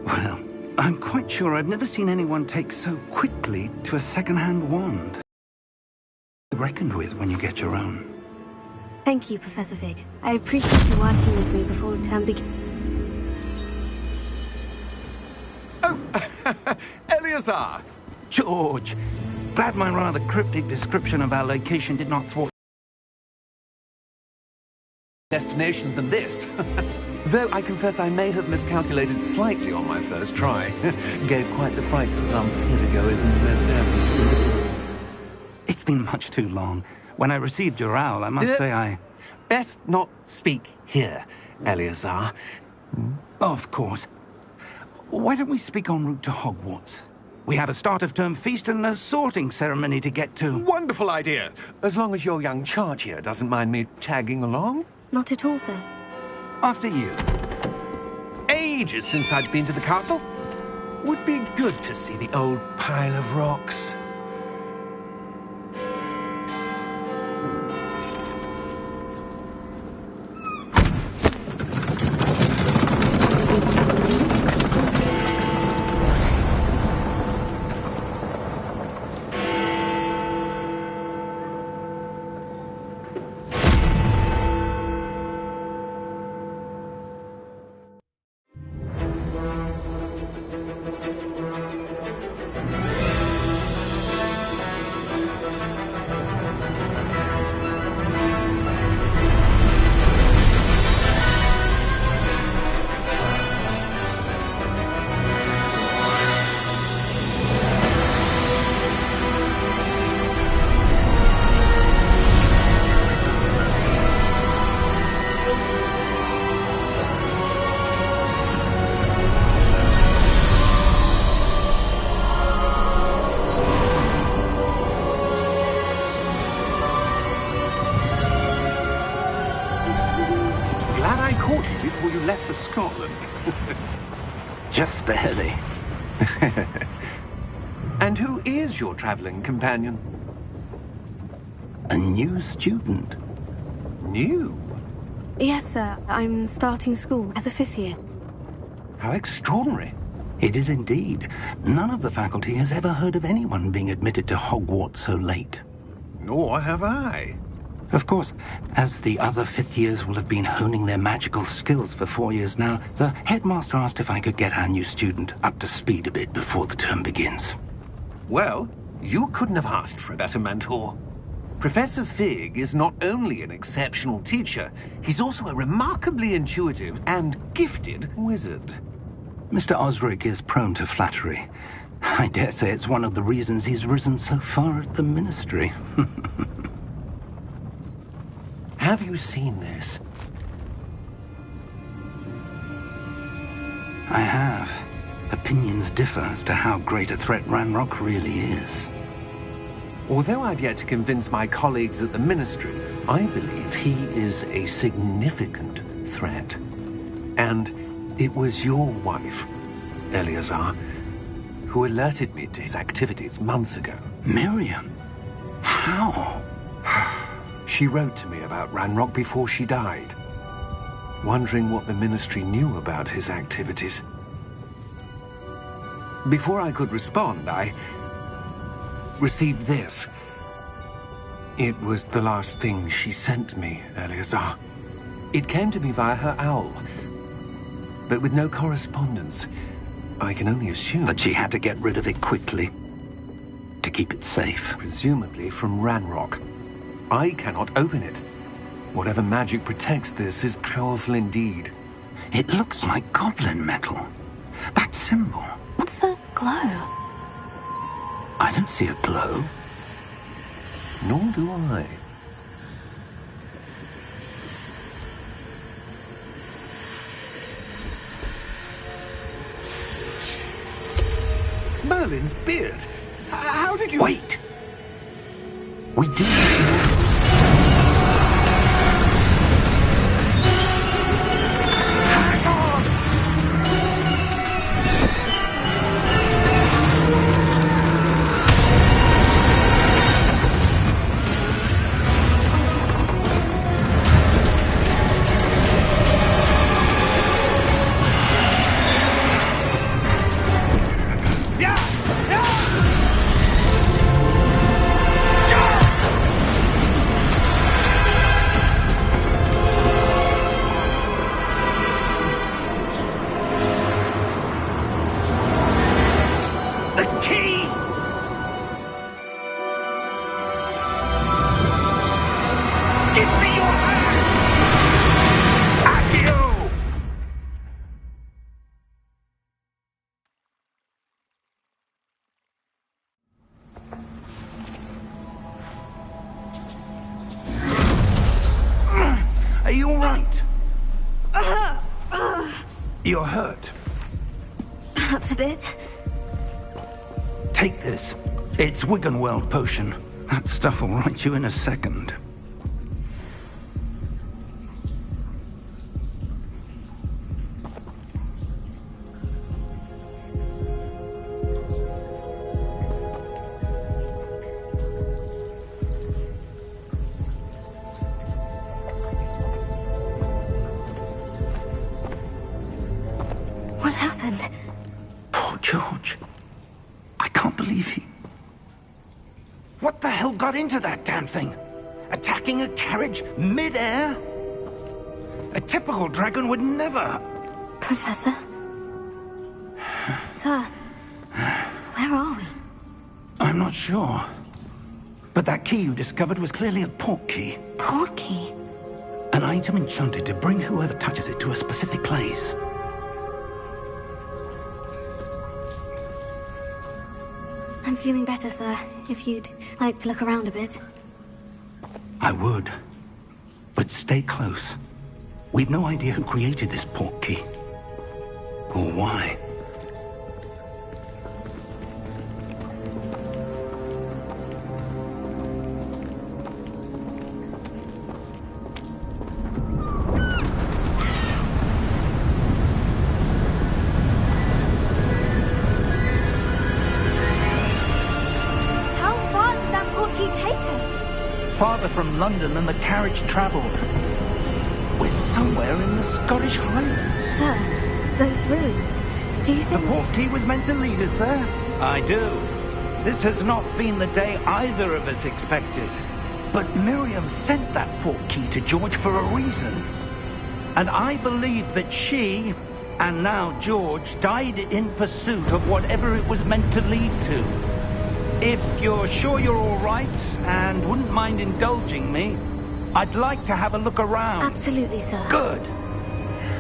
Well, I'm quite sure I've never seen anyone take so quickly to a second-hand wand. Reckoned with when you get your own. Thank you, Professor Fig. I appreciate you working with me before term begins. Oh, Eleazar! George! Glad my rather cryptic description of our location did not thwart Destinations than this. Though I confess I may have miscalculated slightly on my first try. Gave quite the fright to some theatre-goers in the West End. It's been much too long. When I received your owl, I must say I... Best not speak here, Eleazar. Of course. Why don't we speak en route to Hogwarts? We have a start-of-term feast and a sorting ceremony to get to. Wonderful idea! As long as your young charge here doesn't mind me tagging along. Not at all, sir. After you. Ages since I'd been to the castle. Would be good to see the old pile of rocks. Before you left for Scotland. Just barely. And who is your traveling companion? A new student. New? Yes, sir. I'm starting school as a 5th year. How extraordinary. It is indeed. None of the faculty has ever heard of anyone being admitted to Hogwarts so late. Nor have I. Of course, as the other 5th years will have been honing their magical skills for 4 years now, the headmaster asked if I could get our new student up to speed a bit before the term begins. Well, you couldn't have asked for a better mentor. Professor Fig is not only an exceptional teacher, he's also a remarkably intuitive and gifted wizard. Mr. Osric is prone to flattery. I dare say it's one of the reasons he's risen so far at the ministry. Have you seen this? I have. Opinions differ as to how great a threat Ranrock really is. Although I've yet to convince my colleagues at the Ministry, I believe he is a significant threat. And it was your wife, Eleazar, who alerted me to his activities months ago. Miriam? How? She wrote to me about Ranrock before she died, wondering what the Ministry knew about his activities. Before I could respond, I received this. It was the last thing she sent me, Eleazar. It came to me via her owl, but with no correspondence. I can only assume that she had to get rid of it quickly, to keep it safe. Presumably from Ranrock. I cannot open it. Whatever magic protects this is powerful indeed. It looks like goblin metal. That symbol. What's the glow? I don't see a glow. Nor do I. Merlin's beard. How did you... Wait! We do... You're hurt. Perhaps a bit. Take this. It's Wiggenweld potion. That stuff will right you in a second. What happened? Poor George. I can't believe he... What the hell got into that damn thing? Attacking a carriage mid-air? A typical dragon would never... Professor? Sir, where are we? I'm not sure. But that key you discovered was clearly a port key. Port key? An item enchanted to bring whoever touches it to a specific place. I'm feeling better, sir. If you'd like to look around a bit. I would. But stay close. We've no idea who created this port key. Or why. Farther from London than the carriage travelled. We're somewhere in the Scottish Highlands. Sir, those ruins, do you think... The port key was meant to lead us there? I do. This has not been the day either of us expected. But Miriam sent that port key to George for a reason. And I believe that she, and now George, died in pursuit of whatever it was meant to lead to. If you're sure you're all right, and wouldn't mind indulging me, I'd like to have a look around. Absolutely, sir. Good.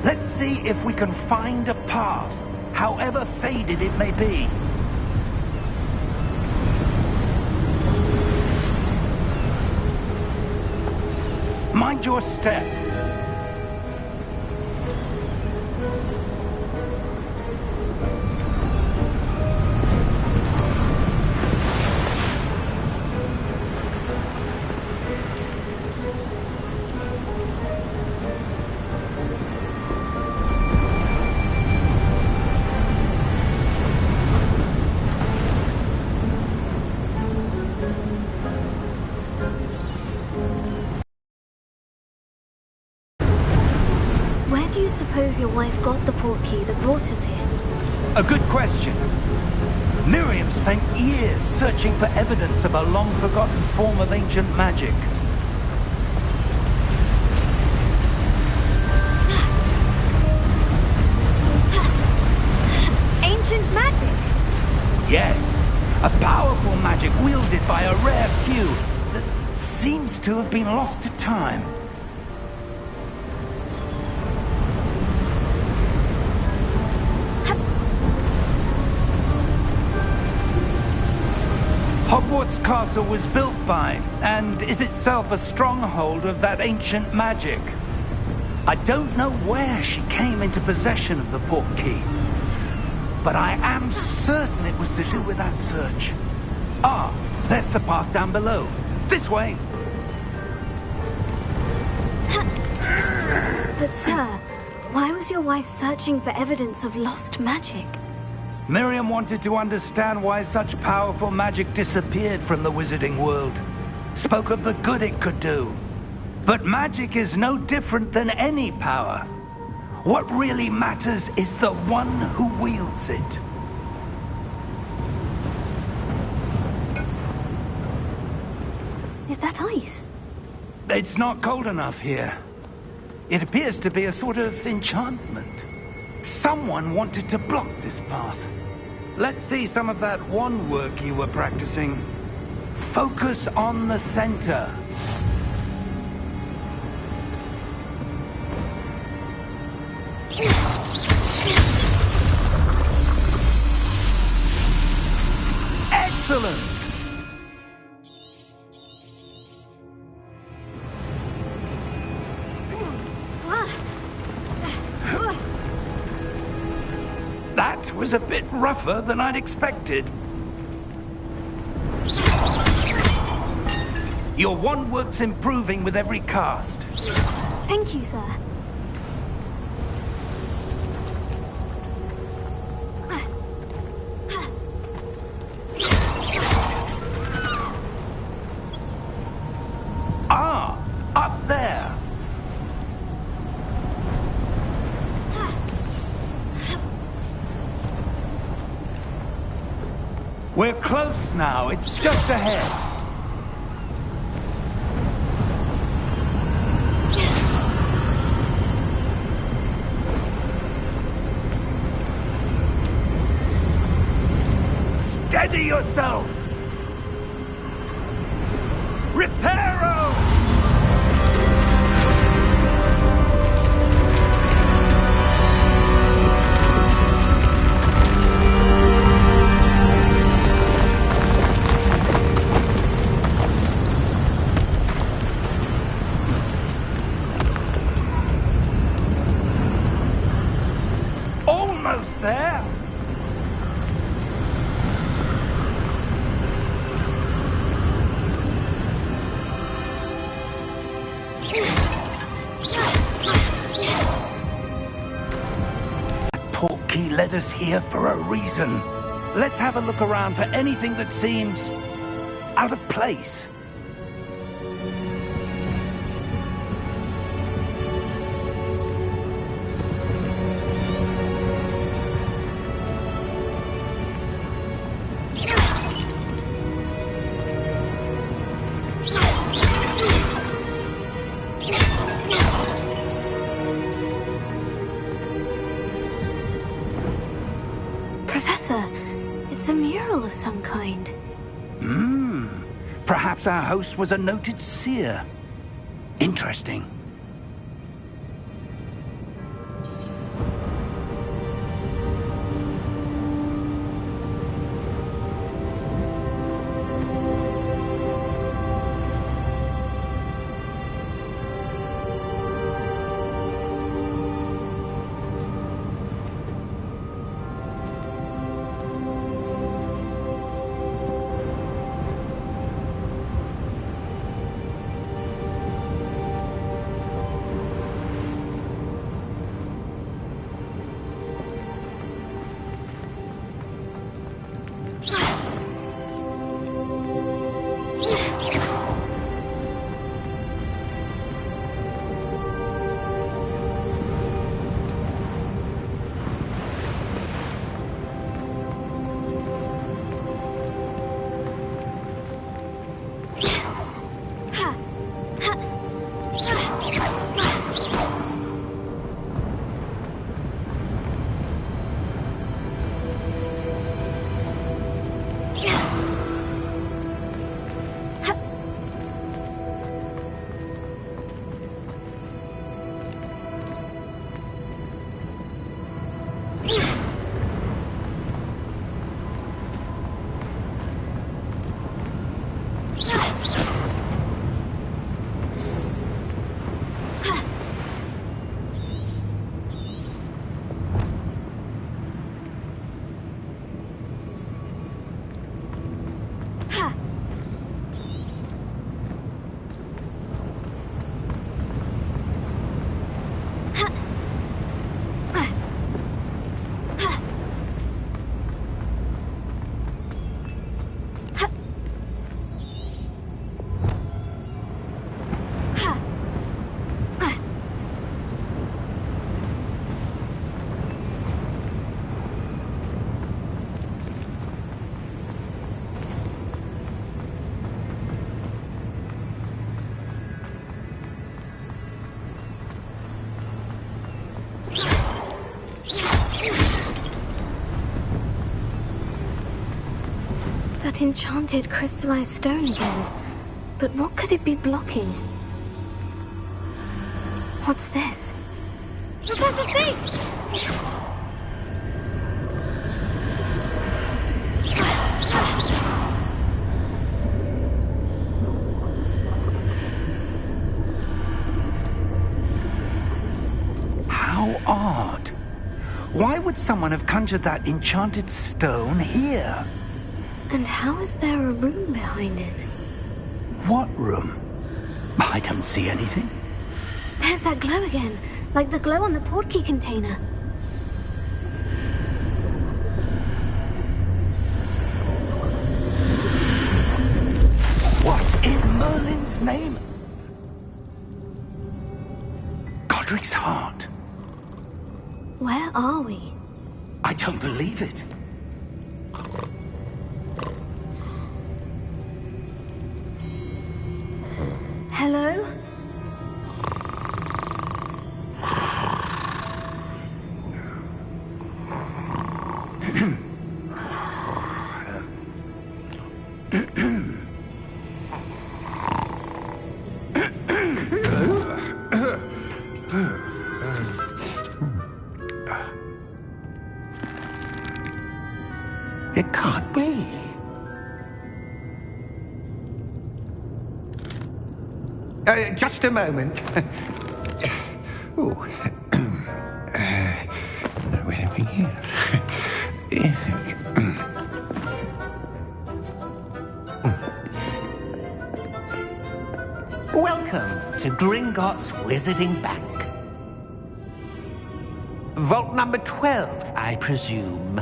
Let's see if we can find a path, however faded it may be. Mind your step. Where do you suppose your wife got the port key that brought us here? A good question. Miriam spent years searching for evidence of a long-forgotten form of ancient magic. Ancient magic? Yes, a powerful magic wielded by a rare few that seems to have been lost to time. Hogwarts Castle was built by, and is itself a stronghold of that ancient magic. I don't know where she came into possession of the port key, but I am certain it was to do with that search. Ah, there's the path down below. This way. But sir, why was your wife searching for evidence of lost magic? Miriam wanted to understand why such powerful magic disappeared from the wizarding world. Spoke of the good it could do. But magic is no different than any power. What really matters is the one who wields it. Is that ice? It's not cold enough here. It appears to be a sort of enchantment. Someone wanted to block this path. Let's see some of that wand work you were practicing. Focus on the center. Excellent! That was a bit rougher than I'd expected. Your wand work's improving with every cast. Thank you, sir. Ah, up there. We're close now. It's just ahead. Steady yourself! Reparo! Almost there! Portkey led us here for a reason. Let's have a look around for anything that seems out of place. Professor, it's a mural of some kind. Perhaps our host was a noted seer. Interesting. That enchanted crystallized stone again. But what could it be blocking? What's this? Professor Fig! How odd. Why would someone have conjured that enchanted stone here? And how is there a room behind it? What room? I don't see anything. There's that glow again, like the glow on the portkey container. What in Merlin's name? Godric's heart. Where are we? I don't believe it. Hello? It can't be. Just a moment. Oh. Anything here? Welcome to Gringotts Wizarding Bank. Vault number 12, I presume.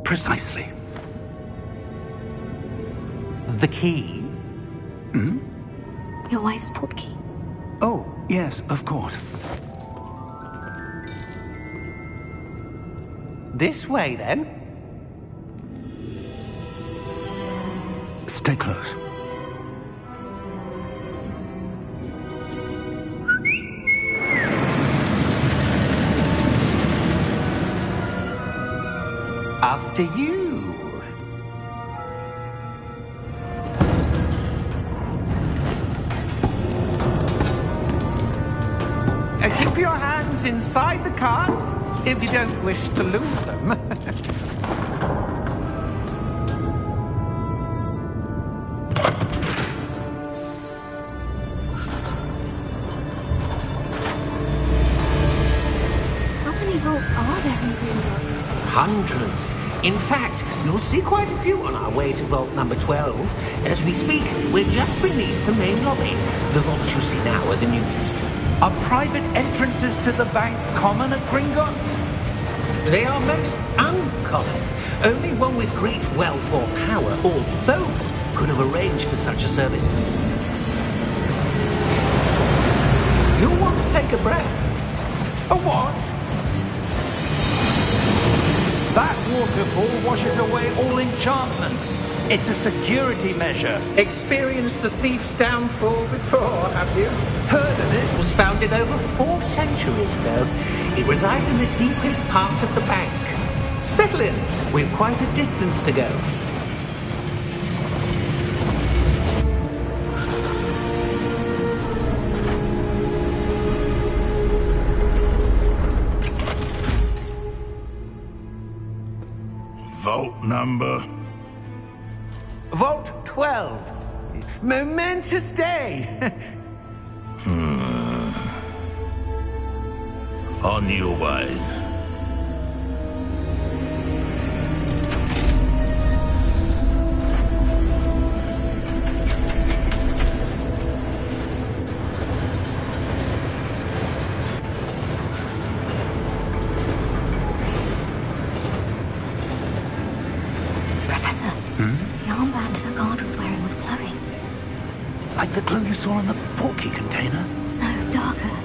Precisely. The key? Your wife's portkey. Oh, yes, of course. This way, then. Stay close. After you. Keep your hands inside the cart if you don't wish to lose them. How many vaults are there in Gringotts? Hundreds. In fact, you'll see quite a few on our way to vault number 12. As we speak, we're just beneath the main lobby. The vaults you see now are the newest. Are private entrances to the bank common at Gringotts? They are most uncommon. Only one with great wealth or power, or both, could have arranged for such a service. You'll want to take a breath. A what? That waterfall washes away all enchantments. It's a security measure. Experienced the thief's downfall before, have you? Heard of it? It was founded over 4 centuries ago. It resides in the deepest part of the bank. Settle in. We've quite a distance to go. Vault number? Vault 12. Momentous day. On your way. Professor, the armband the guard was wearing was glowing. Like the glow you saw in the portkey container? No, darker.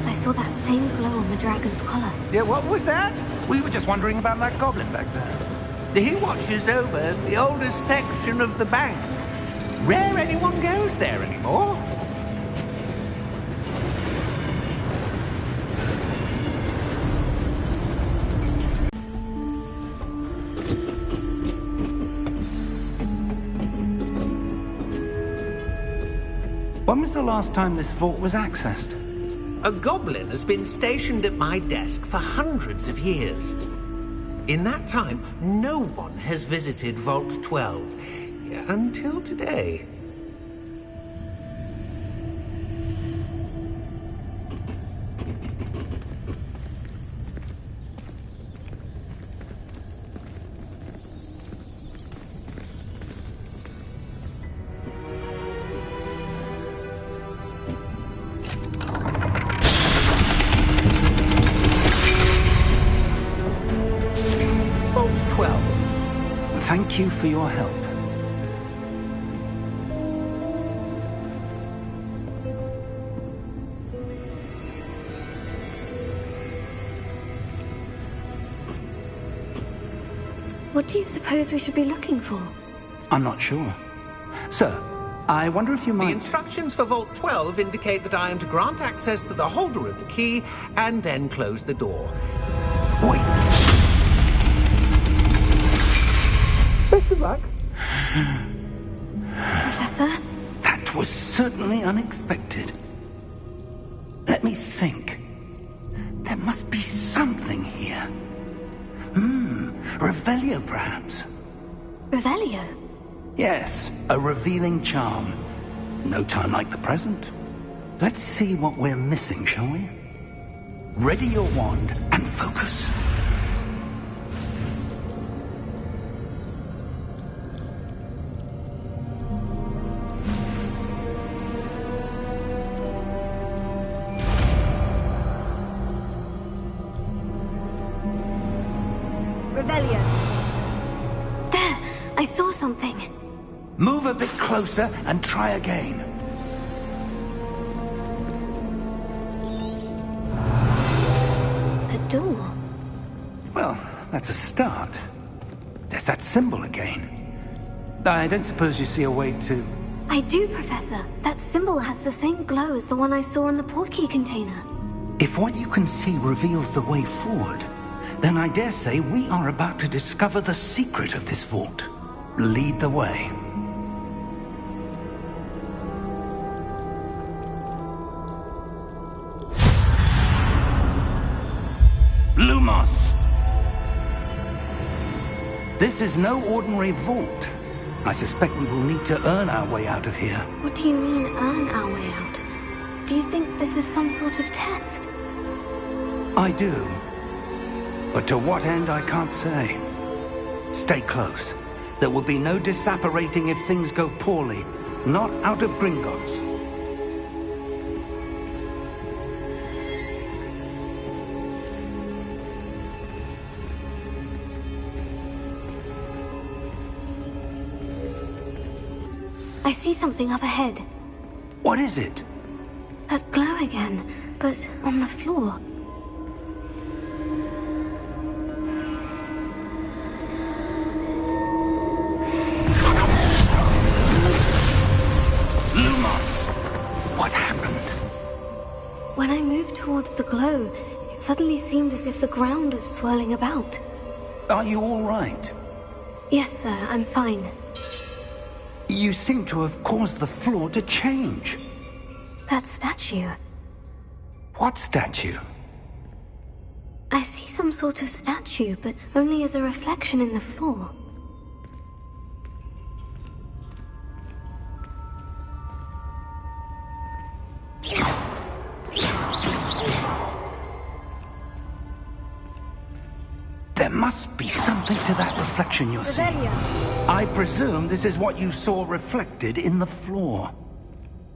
I saw that same glow on the dragon's collar. Yeah, what was that? We were just wondering about that goblin back there. He watches over the oldest section of the bank. Rare anyone goes there anymore. When was the last time this vault was accessed? A goblin has been stationed at my desk for hundreds of years. In that time, no one has visited Vault 12 until today. 12. Thank you for your help. What do you suppose we should be looking for? I'm not sure. Sir, I wonder if you The might... instructions for Vault 12 indicate that I am to grant access to the holder of the key and then close the door. Wait! Best of luck. Professor? That was certainly unexpected. Let me think. There must be something here. Revelio, perhaps? Revelio? Yes, a revealing charm. No time like the present. Let's see what we're missing, shall we? Ready your wand and focus. Revelio. There! I saw something. Move a bit closer and try again. A door. Well, that's a start. There's that symbol again. I don't suppose you see a way to... I do, Professor. That symbol has the same glow as the one I saw in the portkey container. If what you can see reveals the way forward, then I dare say we are about to discover the secret of this vault. Lead the way. Lumos! This is no ordinary vault. I suspect we will need to earn our way out of here. What do you mean, earn our way out? Do you think this is some sort of test? I do. But to what end, I can't say. Stay close. There will be no disapparating if things go poorly. Not out of Gringotts. I see something up ahead. What is it? That glow again, but on the floor. Lumos! What happened? When I moved towards the glow, it suddenly seemed as if the ground was swirling about. Are you all right? Yes, sir, I'm fine. You seem to have caused the floor to change. That statue. What statue? I see some sort of statue, but only as a reflection in the floor. There must be something to that reflection you're seeing. I presume this is what you saw reflected in the floor.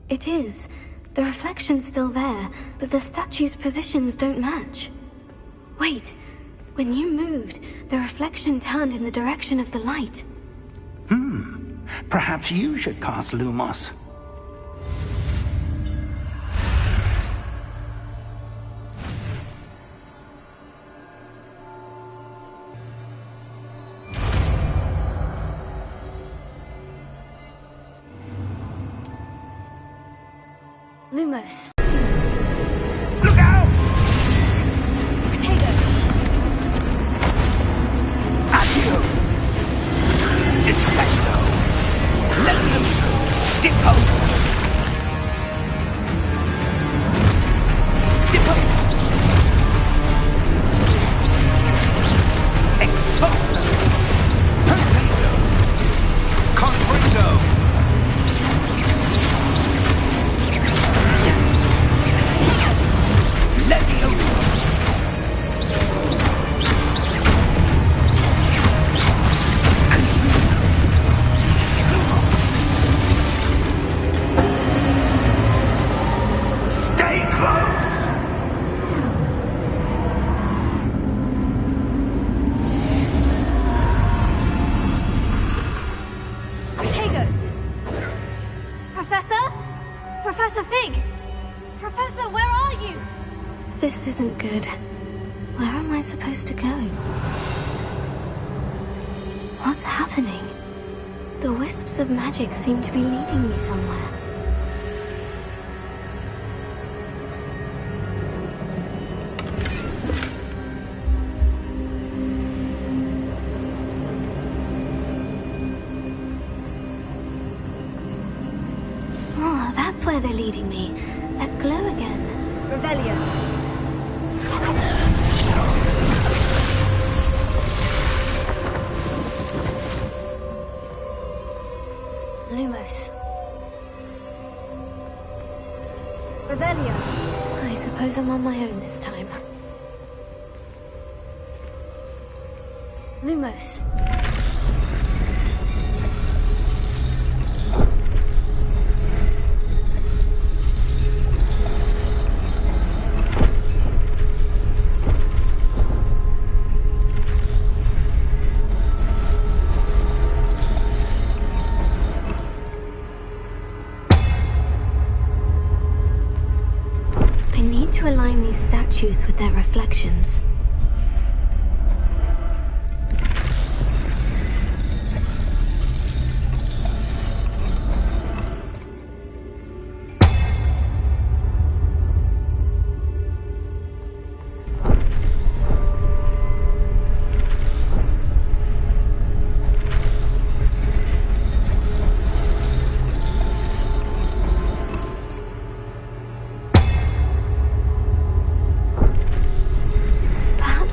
It is. The reflection's still there, but the statue's positions don't match. Wait, when you moved, the reflection turned in the direction of the light. Perhaps you should cast Lumos. Lumos. Look out! Potato. Accio! Descendo! Levioso! Deposo! Deposo! Expulso! Potato! Confringo! thing! Professor, where are you? This isn't good. Where am I supposed to go? What's happening? The wisps of magic seem to be leading me somewhere. Oh, that's where they're leading me. That glow again. Revelio. Lumos. Revelio. I suppose I'm on my own this time. Lumos. To align these statues with their reflections.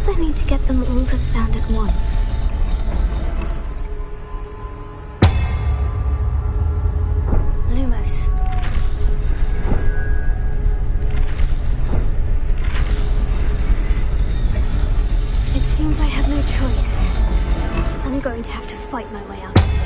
I need to get them all to stand at once. Lumos. It seems I have no choice. I'm going to have to fight my way out of here.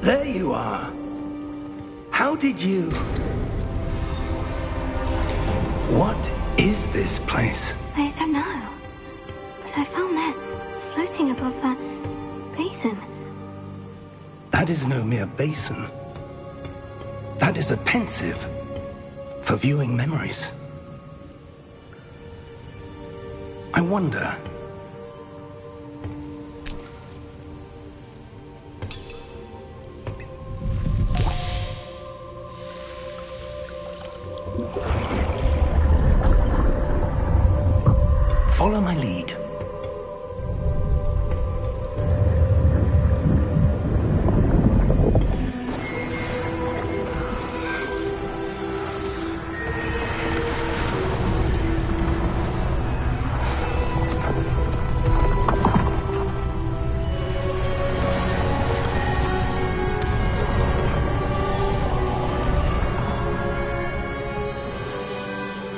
There you are. How did you... What is this place? I don't know. But I found this, floating above that basin. That is no mere basin. That is a pensive for viewing memories. I wonder... Follow my lead.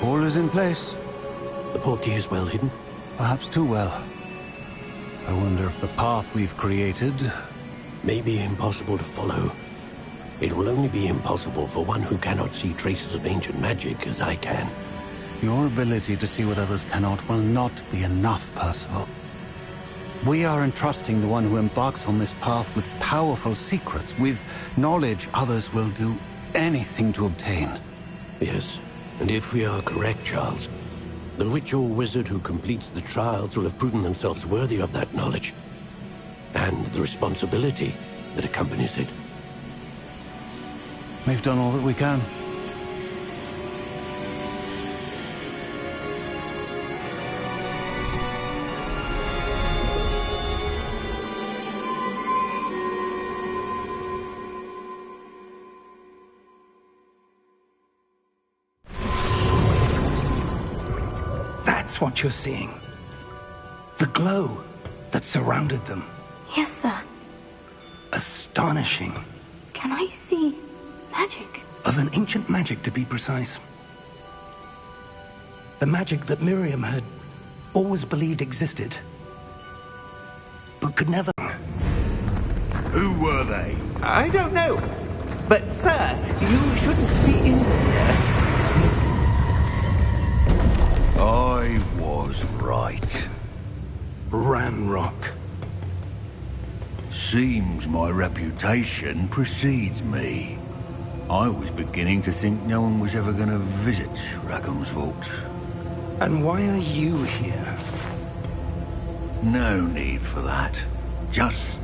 All is in place. The portkey is well hidden? Perhaps too well. I wonder if the path we've created may be impossible to follow. It will only be impossible for one who cannot see traces of ancient magic as I can. Your ability to see what others cannot will not be enough, Percival. We are entrusting the one who embarks on this path with powerful secrets, with knowledge others will do anything to obtain. Yes, and if we are correct, Charles, the witch or wizard who completes the trials will have proven themselves worthy of that knowledge, and the responsibility that accompanies it. We've done all that we can. That's what you're seeing. The glow that surrounded them. Yes, sir. Astonishing. Can I see magic? Of an ancient magic, to be precise. The magic that Miriam had always believed existed, but could never. Who were they? I don't know. But, sir, you shouldn't be in here. I was right. Ranrock. Seems my reputation precedes me. I was beginning to think no one was ever going to visit Rackham's vault. And why are you here? No need for that. Just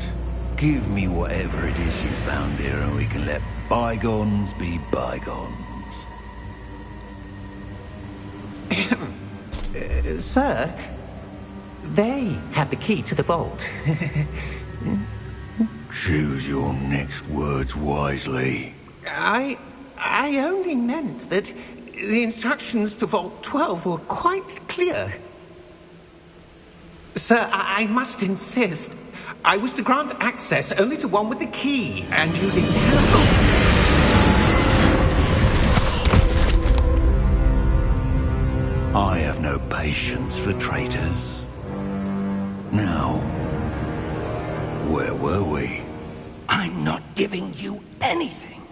give me whatever it is you found here and we can let bygones be bygones. Sir, they have the key to the vault. Choose your next words wisely. I only meant that the instructions to Vault 12 were quite clear. Sir, I must insist. I was to grant access only to one with the key, and you didn't have. I have no patience for traitors. Now, where were we? I'm not giving you anything.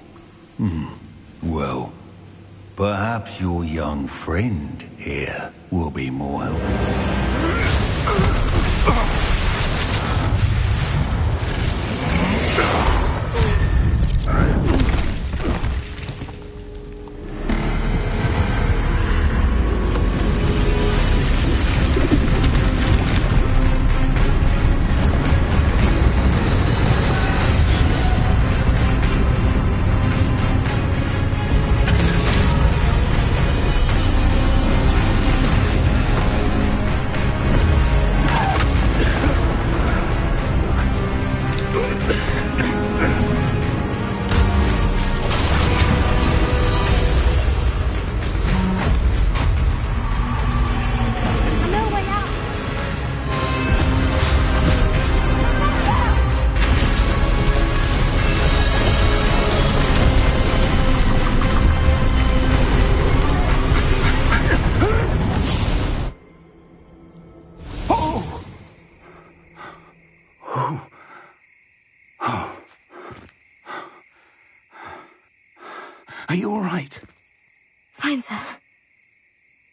Well, perhaps your young friend here will be more helpful. Are you all right? Fine, sir.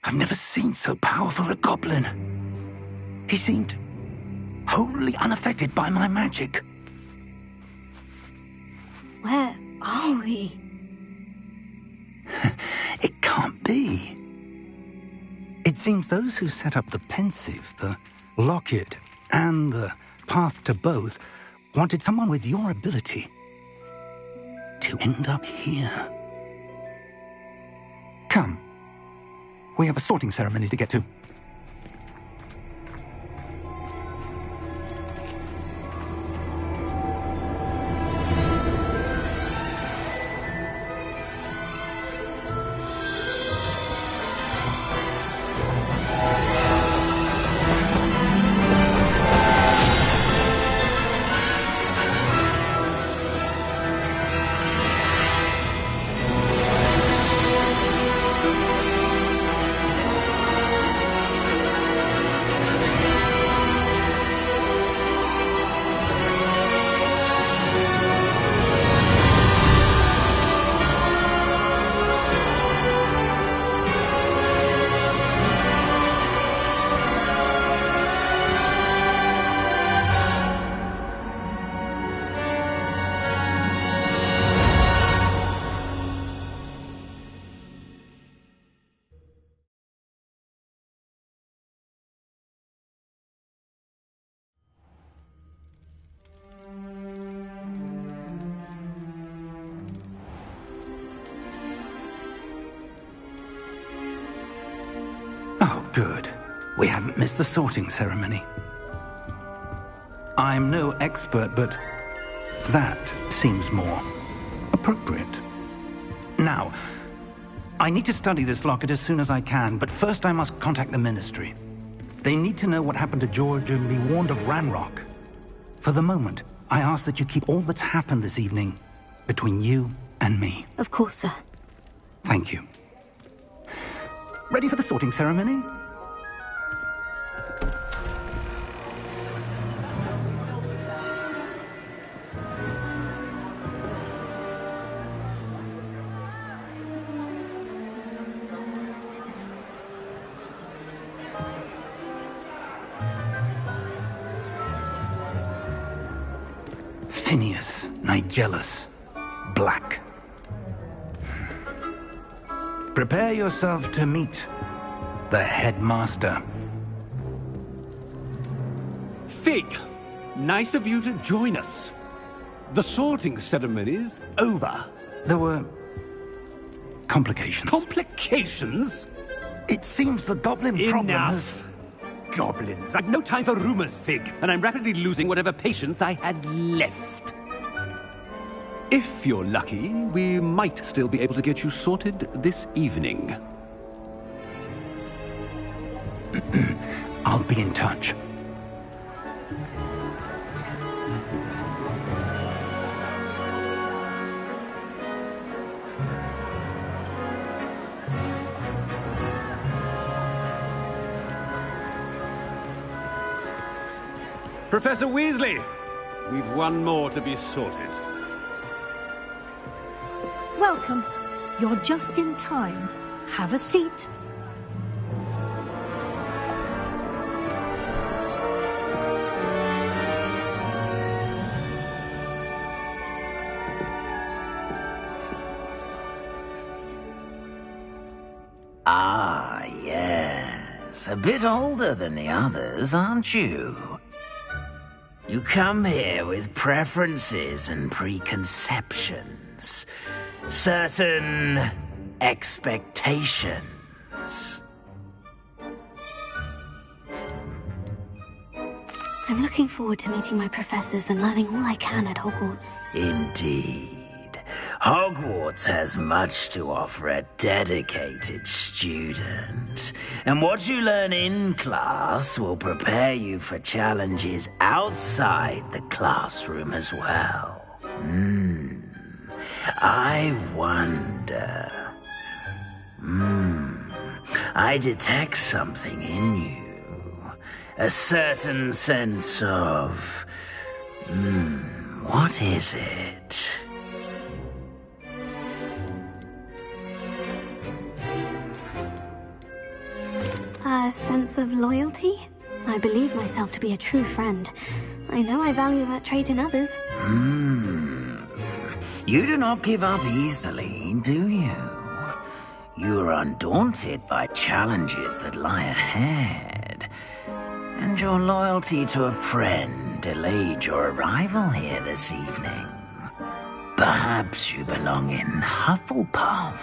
I've never seen so powerful a goblin. He seemed wholly unaffected by my magic. Where are we? It can't be. It seems those who set up the pensive, the locket, and the path to both wanted someone with your ability to end up here. Come. We have a sorting ceremony to get to. Good. We haven't missed the sorting ceremony. I'm no expert, but that seems more appropriate. Now, I need to study this locket as soon as I can, but first I must contact the Ministry. They need to know what happened to George and be warned of Ranrock. For the moment, I ask that you keep all that's happened this evening between you and me. Of course, sir. Thank you. Ready for the sorting ceremony? Phineas, Nigellus, Black. Prepare yourself to meet the headmaster. Fig, nice of you to join us. The sorting ceremony's over. There were complications. Complications? It seems the goblin problem has... Enough. Goblins. I've no time for rumors, Fig, and I'm rapidly losing whatever patience I had left. If you're lucky, we might still be able to get you sorted this evening. I'll be in touch. Professor Weasley, we've one more to be sorted. Welcome. You're just in time. Have a seat. Ah, yes. A bit older than the others, aren't you? You come here with preferences and preconceptions. Certain expectations. I'm looking forward to meeting my professors and learning all I can at Hogwarts. Indeed. Hogwarts has much to offer a dedicated student. And what you learn in class will prepare you for challenges outside the classroom as well. I wonder... I detect something in you. A certain sense of... what is it? A sense of loyalty? I believe myself to be a true friend. I know I value that trait in others. You do not give up easily, do you? You are undaunted by challenges that lie ahead. And your loyalty to a friend delayed your arrival here this evening. Perhaps you belong in Hufflepuff.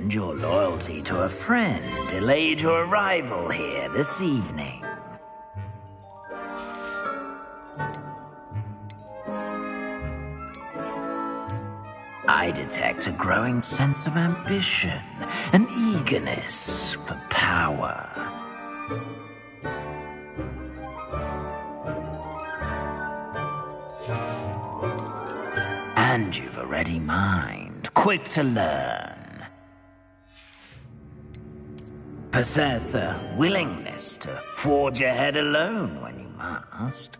And your loyalty to a friend delayed your arrival here this evening. I detect a growing sense of ambition, an eagerness for power. And you've a ready mind, quick to learn. Possess a willingness to forge ahead alone when you must.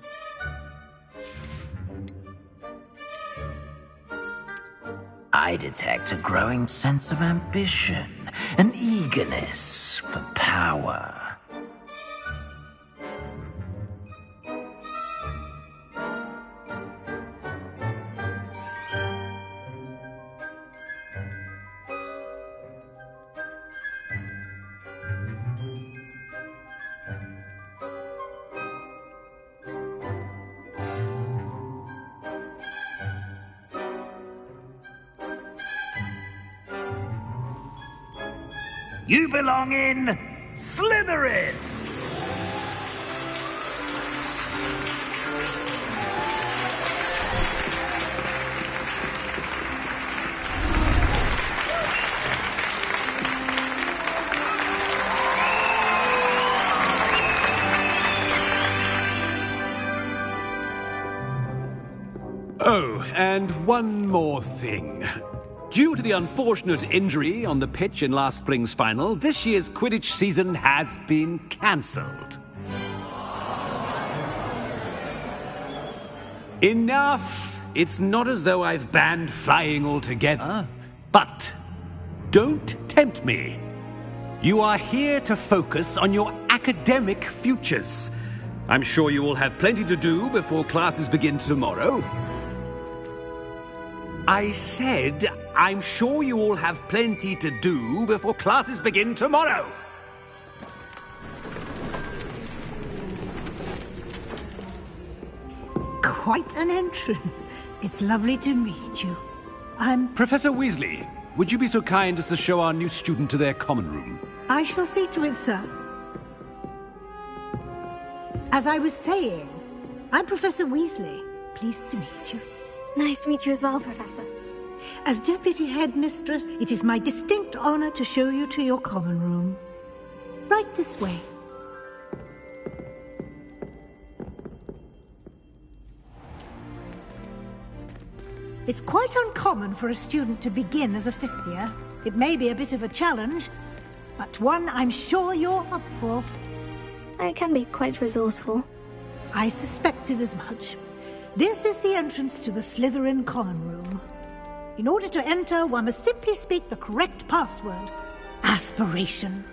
I detect a growing sense of ambition, an eagerness for power. You belong in Slytherin! Oh, and one more thing. Due to the unfortunate injury on the pitch in last spring's final, this year's Quidditch season has been cancelled. Enough! It's not as though I've banned flying altogether. But don't tempt me. You are here to focus on your academic futures. I'm sure you all have plenty to do before classes begin tomorrow. I said, I'm sure you all have plenty to do before classes begin tomorrow. Quite an entrance. It's lovely to meet you. Professor Weasley, would you be so kind as to show our new student to their common room? I shall see to it, sir. As I was saying, I'm Professor Weasley. Pleased to meet you. Nice to meet you as well, Professor. As Deputy Headmistress, it is my distinct honor to show you to your common room. Right this way. It's quite uncommon for a student to begin as a fifth year. It may be a bit of a challenge, but one I'm sure you're up for. I can be quite resourceful. I suspected as much. This is the entrance to the Slytherin common room. In order to enter, one must simply speak the correct password. Aspiration.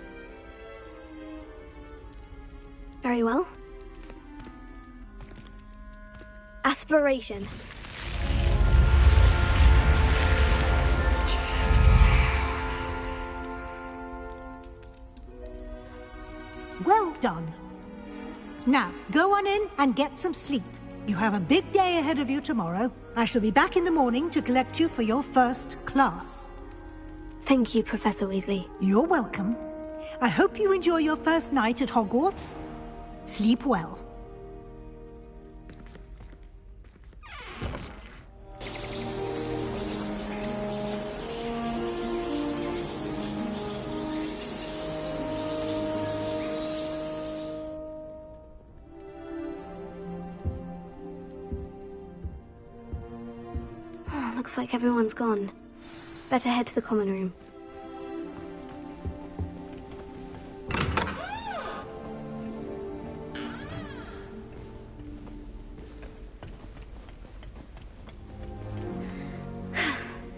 Very well. Aspiration. Well done. Now, go on in and get some sleep. You have a big day ahead of you tomorrow. I shall be back in the morning to collect you for your first class. Thank you, Professor Weasley. You're welcome. I hope you enjoy your first night at Hogwarts. Sleep well. Looks like everyone's gone. Better head to the common room.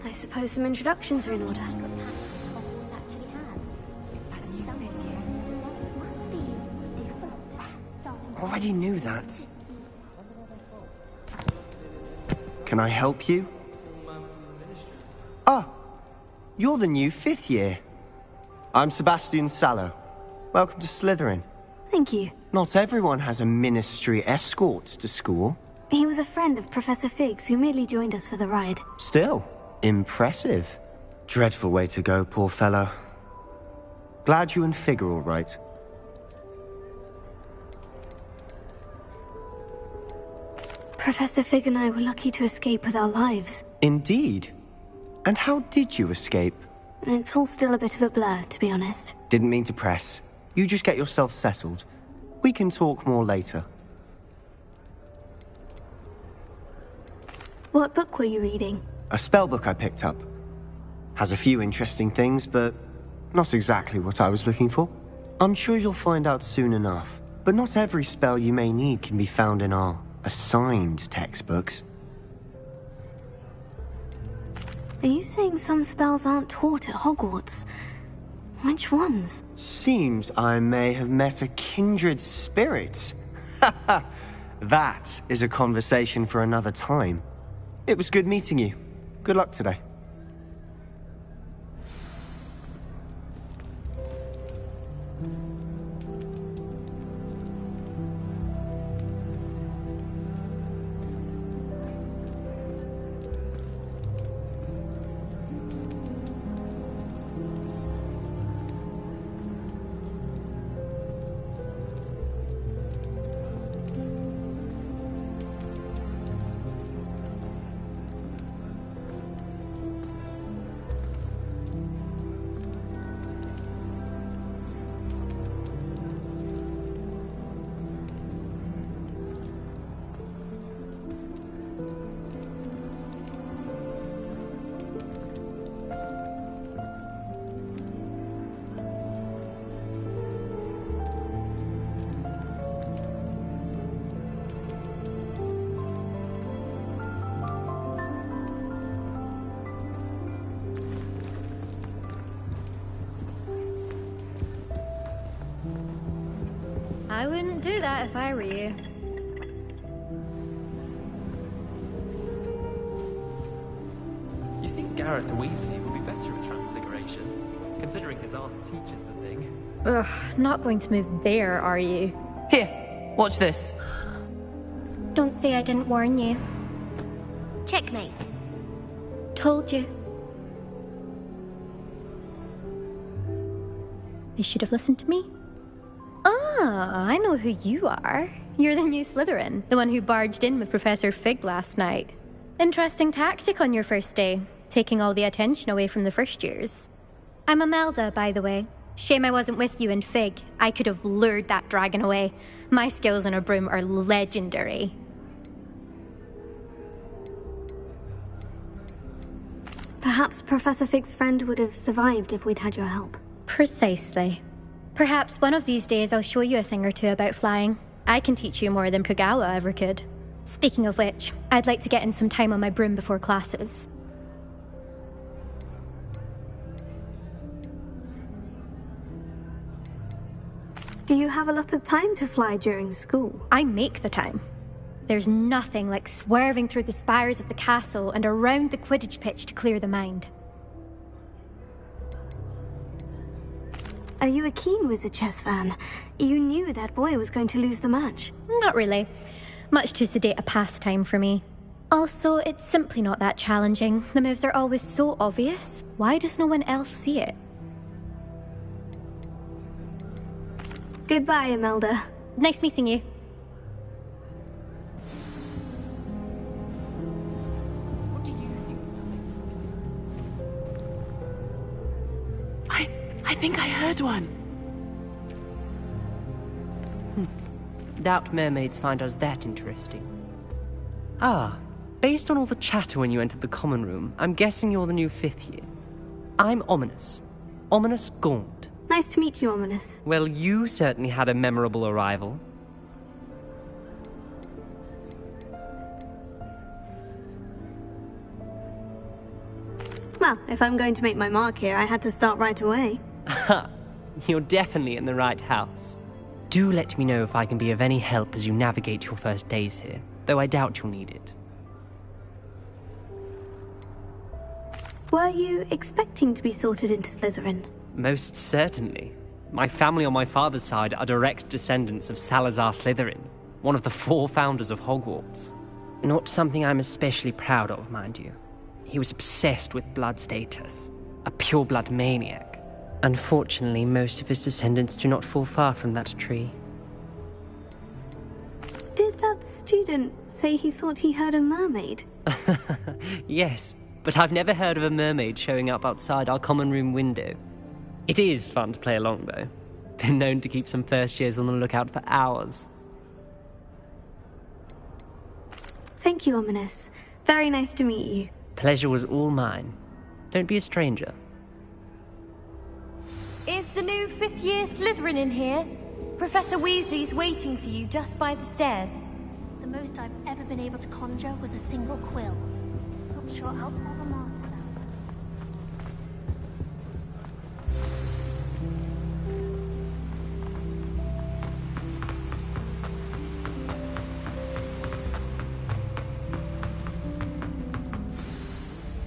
I suppose some introductions are in order. Already knew that. Can I help you? Ah, you're the new fifth year. I'm Sebastian Sallow. Welcome to Slytherin. Thank you. Not everyone has a ministry escort to school. He was a friend of Professor Fig's who merely joined us for the ride. Still, impressive. Dreadful way to go, poor fellow. Glad you and Fig are all right. Professor Fig and I were lucky to escape with our lives. Indeed. And how did you escape? It's all still a bit of a blur, to be honest. Didn't mean to press. You just get yourself settled. We can talk more later. What book were you reading? A spellbook I picked up. Has a few interesting things, but not exactly what I was looking for. I'm sure you'll find out soon enough. But not every spell you may need can be found in our assigned textbooks. Are you saying some spells aren't taught at Hogwarts? Which ones? Seems I may have met a kindred spirit. That is a conversation for another time. It was good meeting you. Good luck today. I wouldn't do that if I were you. You think Gareth Weasley would be better at transfiguration, considering his aunt teaches the thing? Ugh, not going to move there, are you? Here, watch this. Don't say I didn't warn you. Checkmate. Told you. They should have listened to me. Ah, I know who you are. You're the new Slytherin, the one who barged in with Professor Fig last night. Interesting tactic on your first day, taking all the attention away from the first years. I'm Imelda, by the way. Shame I wasn't with you in Fig. I could have lured that dragon away. My skills on a broom are legendary. Perhaps Professor Fig's friend would have survived if we'd had your help. Precisely. Perhaps one of these days I'll show you a thing or two about flying. I can teach you more than Kagawa ever could. Speaking of which, I'd like to get in some time on my broom before classes. Do you have a lot of time to fly during school? I make the time. There's nothing like swerving through the spires of the castle and around the Quidditch pitch to clear the mind. Are you a keen Wizard chess fan? You knew that boy was going to lose the match. Not really. Much too sedate a pastime for me. Also, it's simply not that challenging. The moves are always so obvious. Why does no one else see it? Goodbye, Imelda. Nice meeting you. What do you think? I think I heard one. Doubt mermaids find us that interesting. Ah, based on all the chatter when you entered the common room, I'm guessing you're the new 5th year. I'm Ominous. Ominous Gaunt. Nice to meet you, Ominous. Well, you certainly had a memorable arrival. Well, if I'm going to make my mark here, I had to start right away. Ha! You're definitely in the right house. Do let me know if I can be of any help as you navigate your first days here, though I doubt you'll need it. Were you expecting to be sorted into Slytherin? Most certainly. My family on my father's side are direct descendants of Salazar Slytherin, one of the 4 founders of Hogwarts. Not something I'm especially proud of, mind you. He was obsessed with blood status, a pure-blood maniac. Unfortunately, most of his descendants do not fall far from that tree. Did that student say he thought he heard a mermaid? Yes, but I've never heard of a mermaid showing up outside our common room window. It is fun to play along, though. Been known to keep some first years on the lookout for hours. Thank you, Ominous. Very nice to meet you. Pleasure was all mine. Don't be a stranger. Is the new 5th year Slytherin in here? Professor Weasley's waiting for you just by the stairs. The most I've ever been able to conjure was a single quill. Not sure how far the mark was out.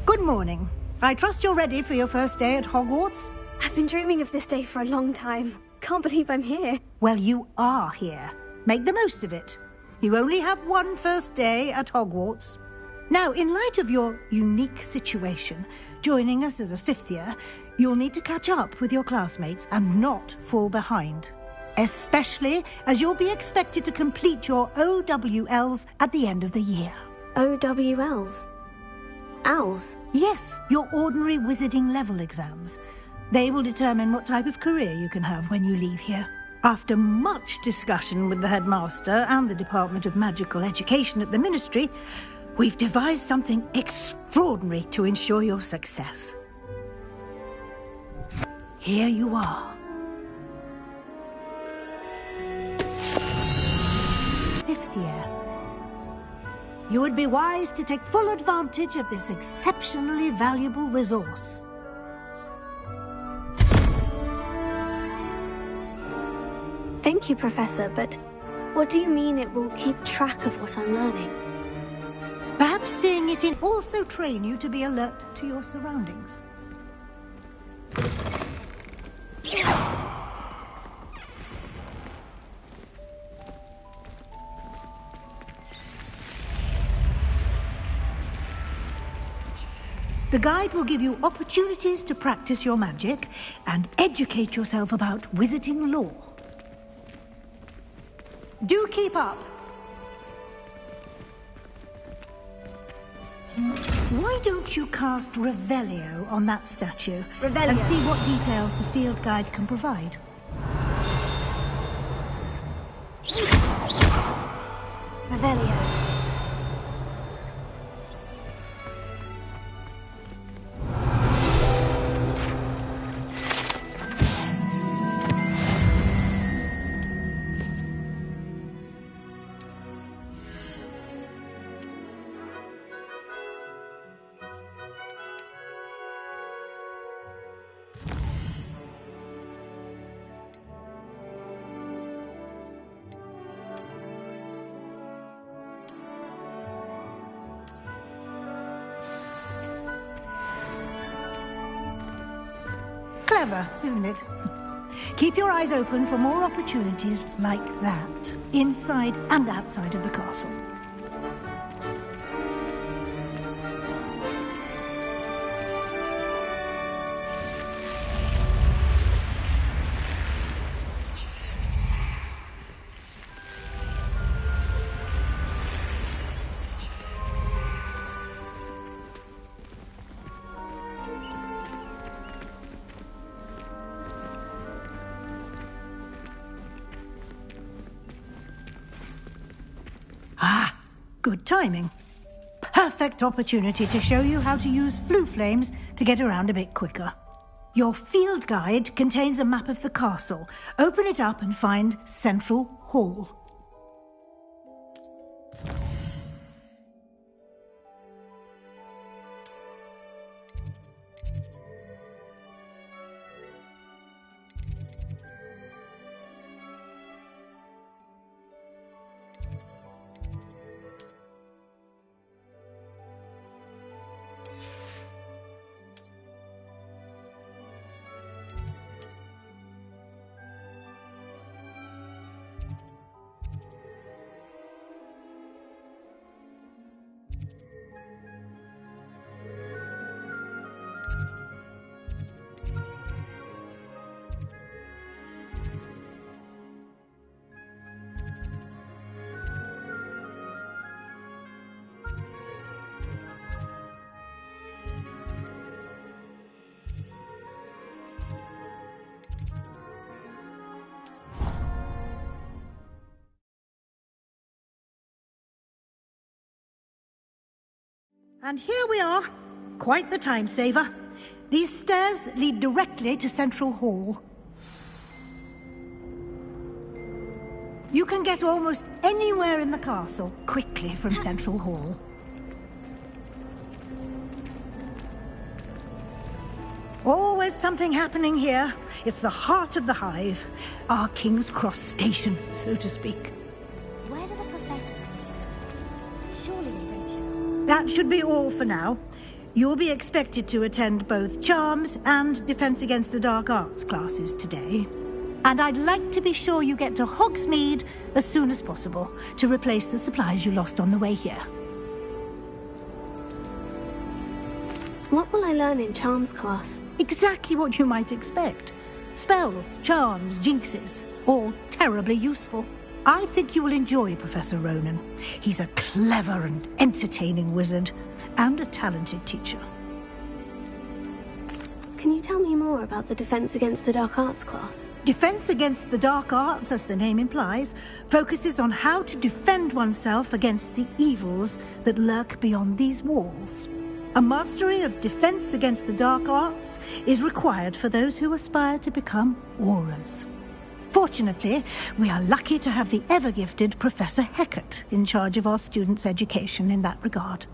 Good morning. I trust you're ready for your first day at Hogwarts? I've been dreaming of this day for a long time. Can't believe I'm here. Well, you are here. Make the most of it. You only have one first day at Hogwarts. Now, in light of your unique situation, joining us as a 5th year, you'll need to catch up with your classmates and not fall behind. Especially as you'll be expected to complete your OWLs at the end of the year. OWLs? Owls? Yes, your ordinary wizarding level exams. They will determine what type of career you can have when you leave here. After much discussion with the headmaster and the Department of Magical Education at the Ministry, we've devised something extraordinary to ensure your success. Here you are. 5th year. You would be wise to take full advantage of this exceptionally valuable resource. Thank you, Professor, but what do you mean it will keep track of what I'm learning? Perhaps seeing it in also train you to be alert to your surroundings. The guide will give you opportunities to practice your magic and educate yourself about wizarding lore. Do keep up! Why don't you cast Revelio on that statue Revelio. and see what details the field guide can provide? Revelio. Clever, isn't it? Keep your eyes open for more opportunities like that, inside and outside of the castle. Ah, good timing. Perfect opportunity to show you how to use flue flames to get around a bit quicker. Your field guide contains a map of the castle. Open it up and find Central Hall. And here we are. Quite the time saver. These stairs lead directly to Central Hall. You can get almost anywhere in the castle quickly from Central Hall. Always something happening here. It's the heart of the hive. Our King's Cross station, so to speak. Where do the professors sleep? Surely they don't show. That should be all for now. You'll be expected to attend both Charms and Defense Against the Dark Arts classes today. And I'd like to be sure you get to Hogsmeade as soon as possible to replace the supplies you lost on the way here. What will I learn in Charms class? Exactly what you might expect. Spells, charms, jinxes, all terribly useful. I think you will enjoy Professor Ronan. He's a clever and entertaining wizard, and a talented teacher. Can you tell me more about the Defense Against the Dark Arts class? Defense Against the Dark Arts, as the name implies, focuses on how to defend oneself against the evils that lurk beyond these walls. A mastery of Defense Against the Dark Arts is required for those who aspire to become Aurors. Fortunately, we are lucky to have the ever-gifted Professor Hecat in charge of our students' education in that regard.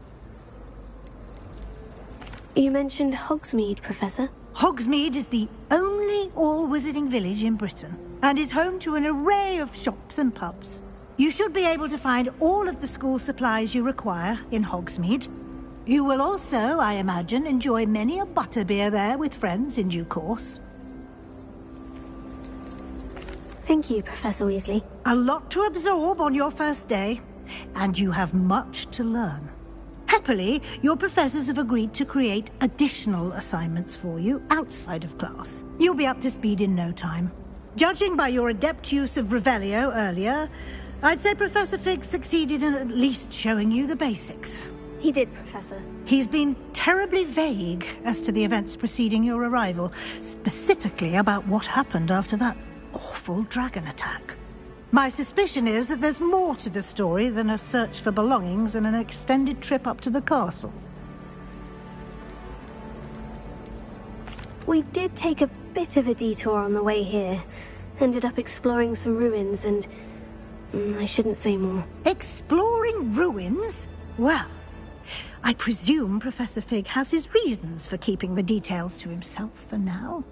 You mentioned Hogsmeade, Professor? Hogsmeade is the only all-wizarding village in Britain, and is home to an array of shops and pubs. You should be able to find all of the school supplies you require in Hogsmeade. You will also, I imagine, enjoy many a butterbeer there with friends in due course. Thank you, Professor Weasley. A lot to absorb on your first day, and you have much to learn. Happily, your professors have agreed to create additional assignments for you outside of class. You'll be up to speed in no time. Judging by your adept use of Revelio earlier, I'd say Professor Fig succeeded in at least showing you the basics. He did, Professor. He's been terribly vague as to the events preceding your arrival, specifically about what happened after that awful dragon attack. My suspicion is that there's more to the story than a search for belongings and an extended trip up to the castle. We did take a bit of a detour on the way here. Ended up exploring some ruins and... I shouldn't say more. Exploring ruins? Well, I presume Professor Fig has his reasons for keeping the details to himself for now.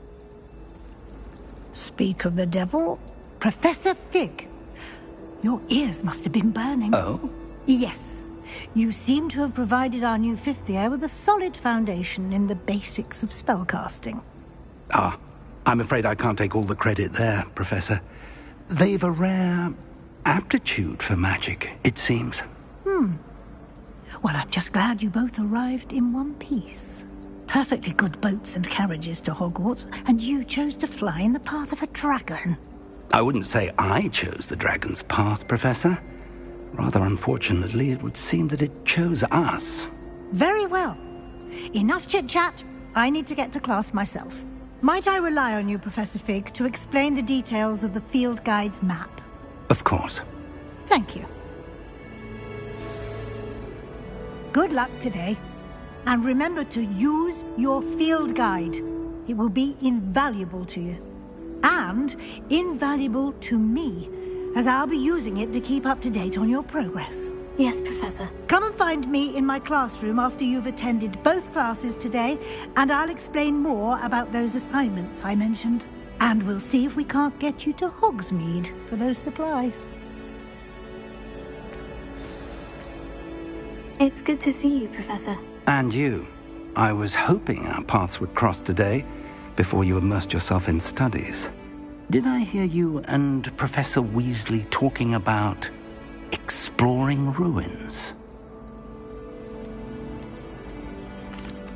Speak of the devil, Professor Fig. Your ears must have been burning. Oh? Yes. You seem to have provided our new fifth year with a solid foundation in the basics of spellcasting. Ah, I'm afraid I can't take all the credit there, Professor. They've a rare aptitude for magic, it seems. Well, I'm just glad you both arrived in one piece. Perfectly good boats and carriages to Hogwarts, and you chose to fly in the path of a dragon. I wouldn't say I chose the dragon's path, Professor. Rather unfortunately, it would seem that it chose us. Very well. Enough chit-chat. I need to get to class myself. Might I rely on you, Professor Fig, to explain the details of the field guide's map? Of course. Thank you. Good luck today. And remember to use your field guide. It will be invaluable to you. And invaluable to me, as I'll be using it to keep up to date on your progress. Yes, Professor. Come and find me in my classroom after you've attended both classes today, and I'll explain more about those assignments I mentioned. And we'll see if we can't get you to Hogsmeade for those supplies. It's good to see you, Professor. And you. I was hoping our paths would cross today, before you immersed yourself in studies. Did I hear you and Professor Weasley talking about exploring ruins?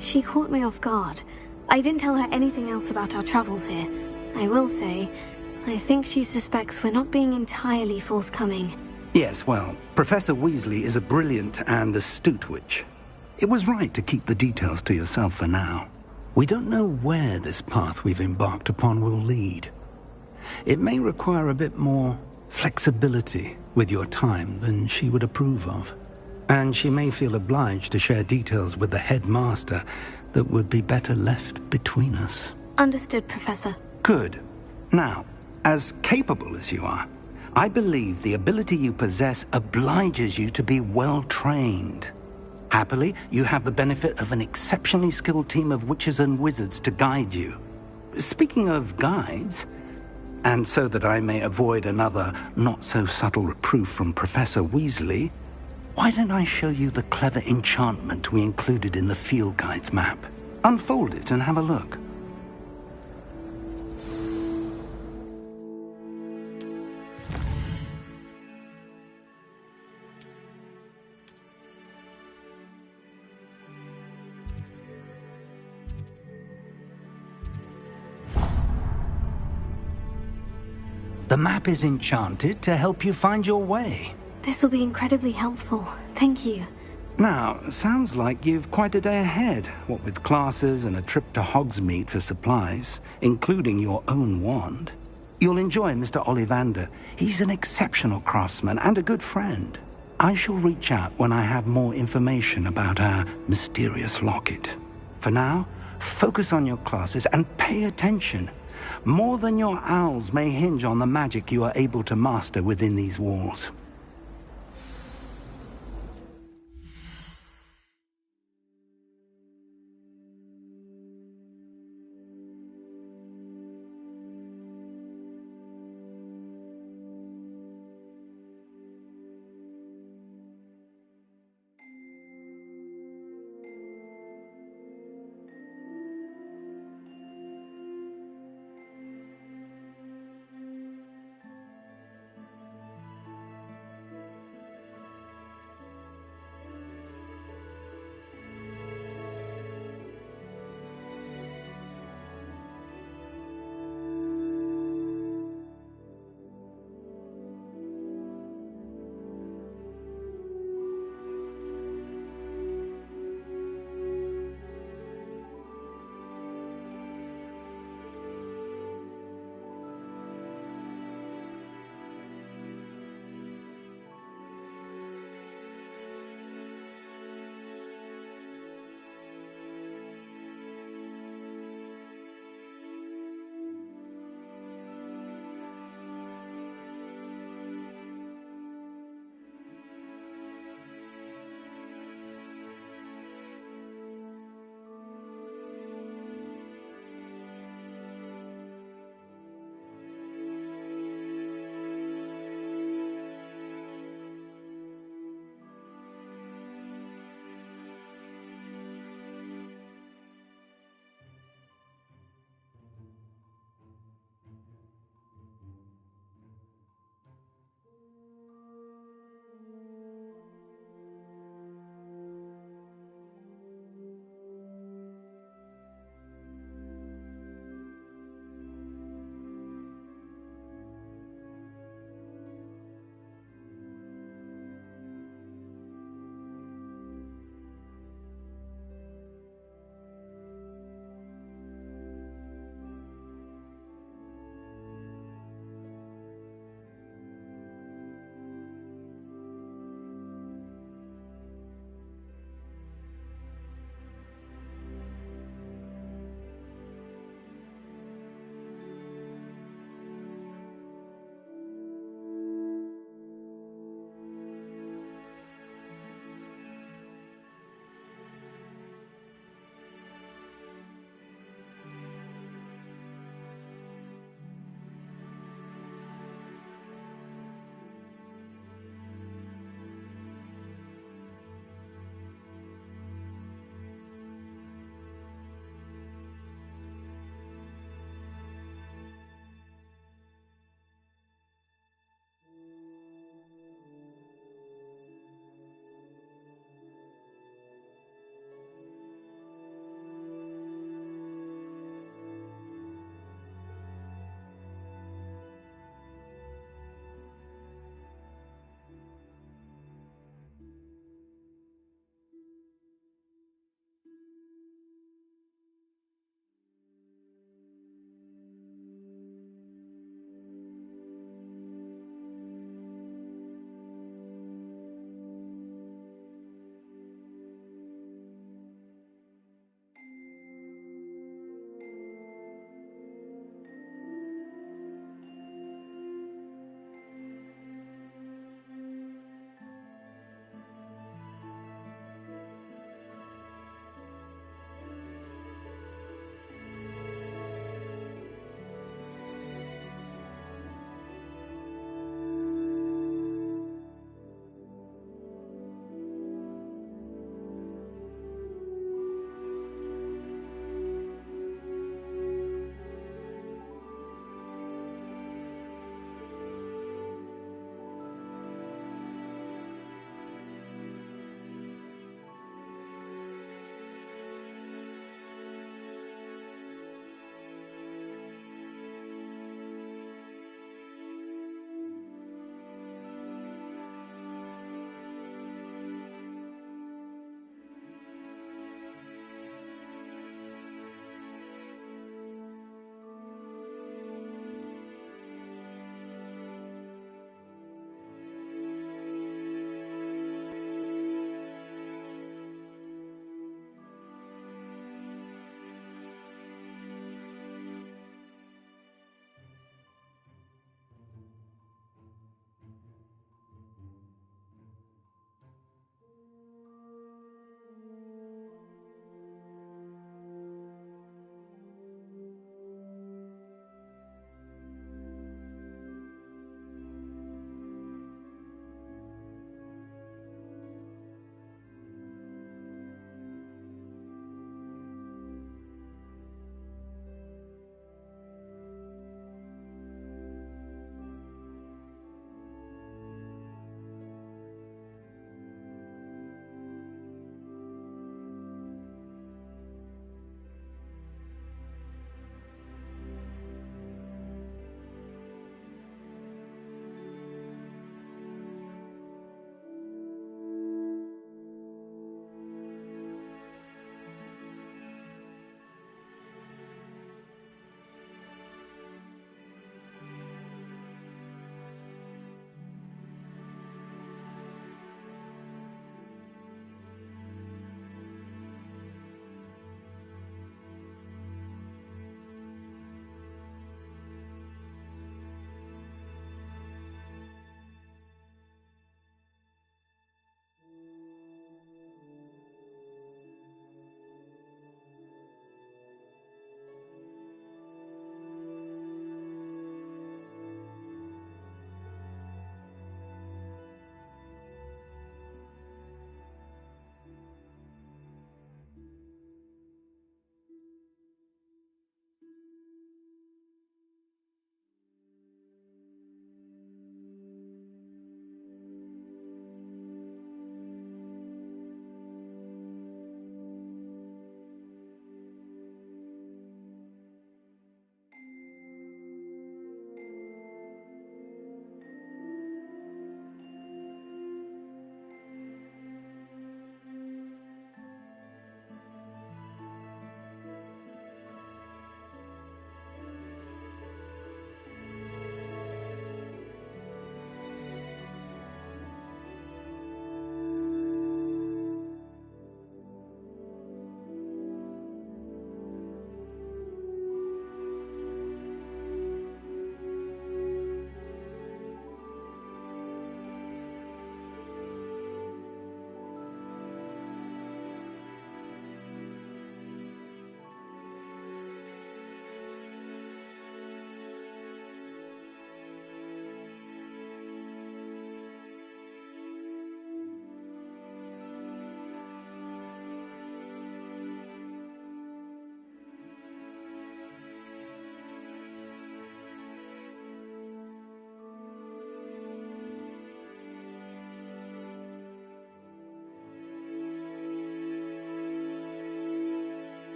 She caught me off guard. I didn't tell her anything else about our travels here. I will say, I think she suspects we're not being entirely forthcoming. Yes, well, Professor Weasley is a brilliant and astute witch. It was right to keep the details to yourself for now. We don't know where this path we've embarked upon will lead. It may require a bit more flexibility with your time than she would approve of. And she may feel obliged to share details with the headmaster that would be better left between us. Understood, Professor. Good. Now, as capable as you are, I believe the ability you possess obliges you to be well trained. Happily, you have the benefit of an exceptionally skilled team of witches and wizards to guide you. Speaking of guides, and so that I may avoid another not-so-subtle reproof from Professor Weasley, why don't I show you the clever enchantment we included in the field guide's map? Unfold it and have a look. The map is enchanted to help you find your way. This will be incredibly helpful. Thank you. Now, sounds like you've quite a day ahead, what with classes and a trip to Hogsmeade for supplies, including your own wand. You'll enjoy Mr. Ollivander. He's an exceptional craftsman and a good friend. I shall reach out when I have more information about our mysterious locket. For now, focus on your classes and pay attention. More than your owls may hinge on the magic you are able to master within these walls.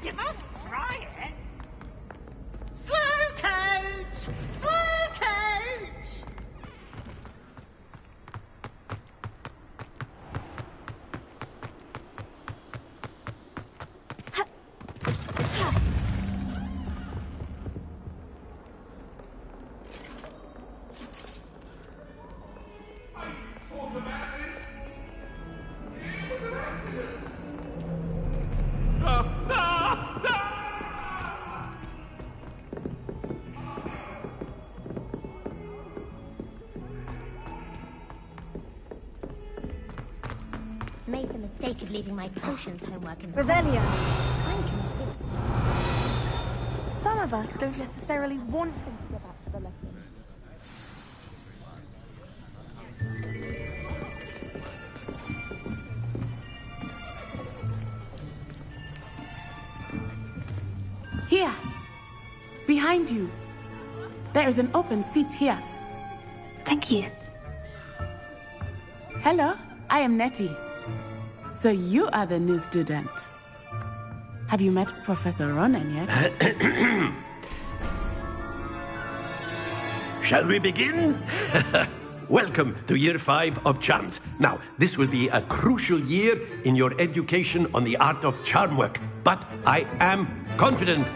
You must try it. Slow coach! Slow coach! Made the mistake of leaving my potions homework in the Revelio. I'm convinced. Some of us don't necessarily want them to go back to the lesson. Here. Behind you. There is an open seat here. Thank you. Hello, I am Nettie. So you are the new student. Have you met Professor Ronan yet? Shall we begin? Welcome to Year 5 of Charms. Now, this will be a crucial year in your education on the art of charm work. But I am confident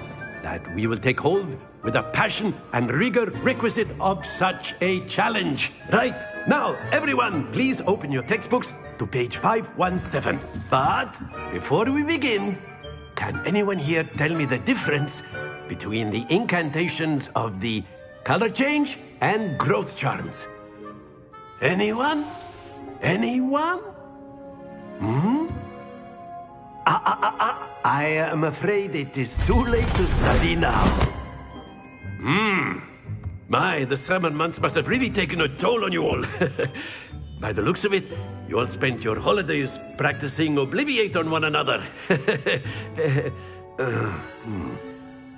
that we will take hold with the passion and rigor requisite of such a challenge. Right, now, everyone, please open your textbooks to page 517. But before we begin, can anyone here tell me the difference between the incantations of the color change and growth charms? Anyone? Anyone? I am afraid it is too late to study now. My, the summer months must have really taken a toll on you all. By the looks of it, you all spent your holidays practicing Obliviate on one another.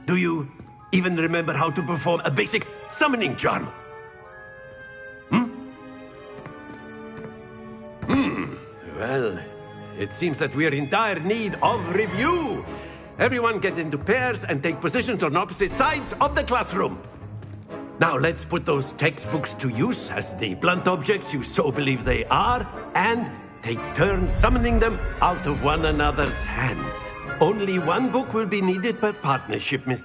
Do you even remember how to perform a basic summoning charm? Well, it seems that we are in dire need of review. Everyone get into pairs and take positions on opposite sides of the classroom. Now let's put those textbooks to use as the blunt objects you so believe they are, and take turns summoning them out of one another's hands. Only one book will be needed per partnership, Miss.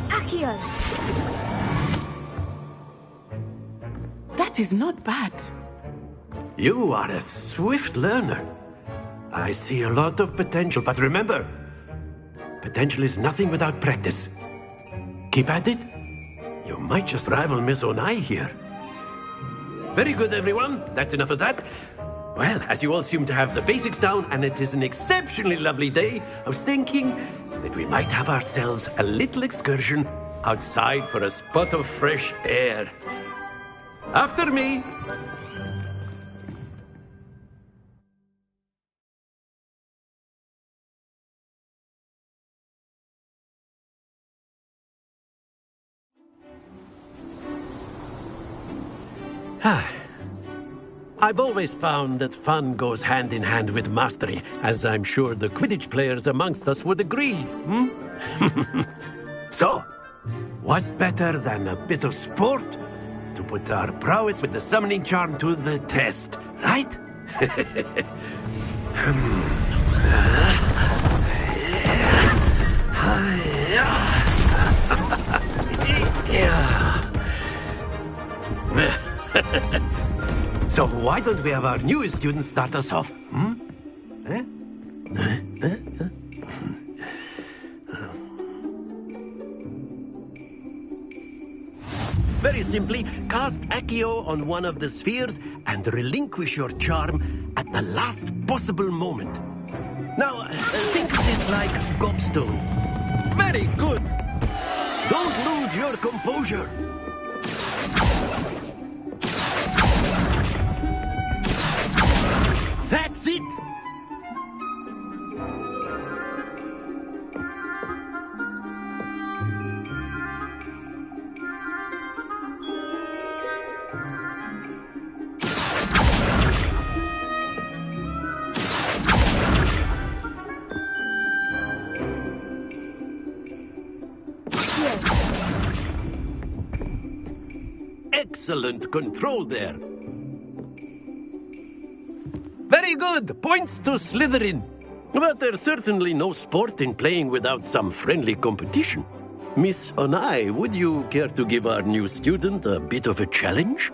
Accio! That is not bad. You are a swift learner. I see a lot of potential, but remember, potential is nothing without practice. Keep at it. You might just rival Miss Onai here. Very good, everyone. That's enough of that. Well, as you all seem to have the basics down, and it is an exceptionally lovely day, I was thinking that we might have ourselves a little excursion outside for a spot of fresh air. After me. I've always found that fun goes hand in hand with mastery, as I'm sure the Quidditch players amongst us would agree. So, what better than a bit of sport to put our prowess with the summoning charm to the test, right? So why don't we have our newest student start us off? Very simply, cast Accio on one of the spheres and relinquish your charm at the last possible moment. Now, think of this like gobstone. Very good. Don't lose your composure. That's it. Excellent control there. Very good. Points to Slytherin. But there's certainly no sport in playing without some friendly competition. Miss Onai, would you care to give our new student a bit of a challenge?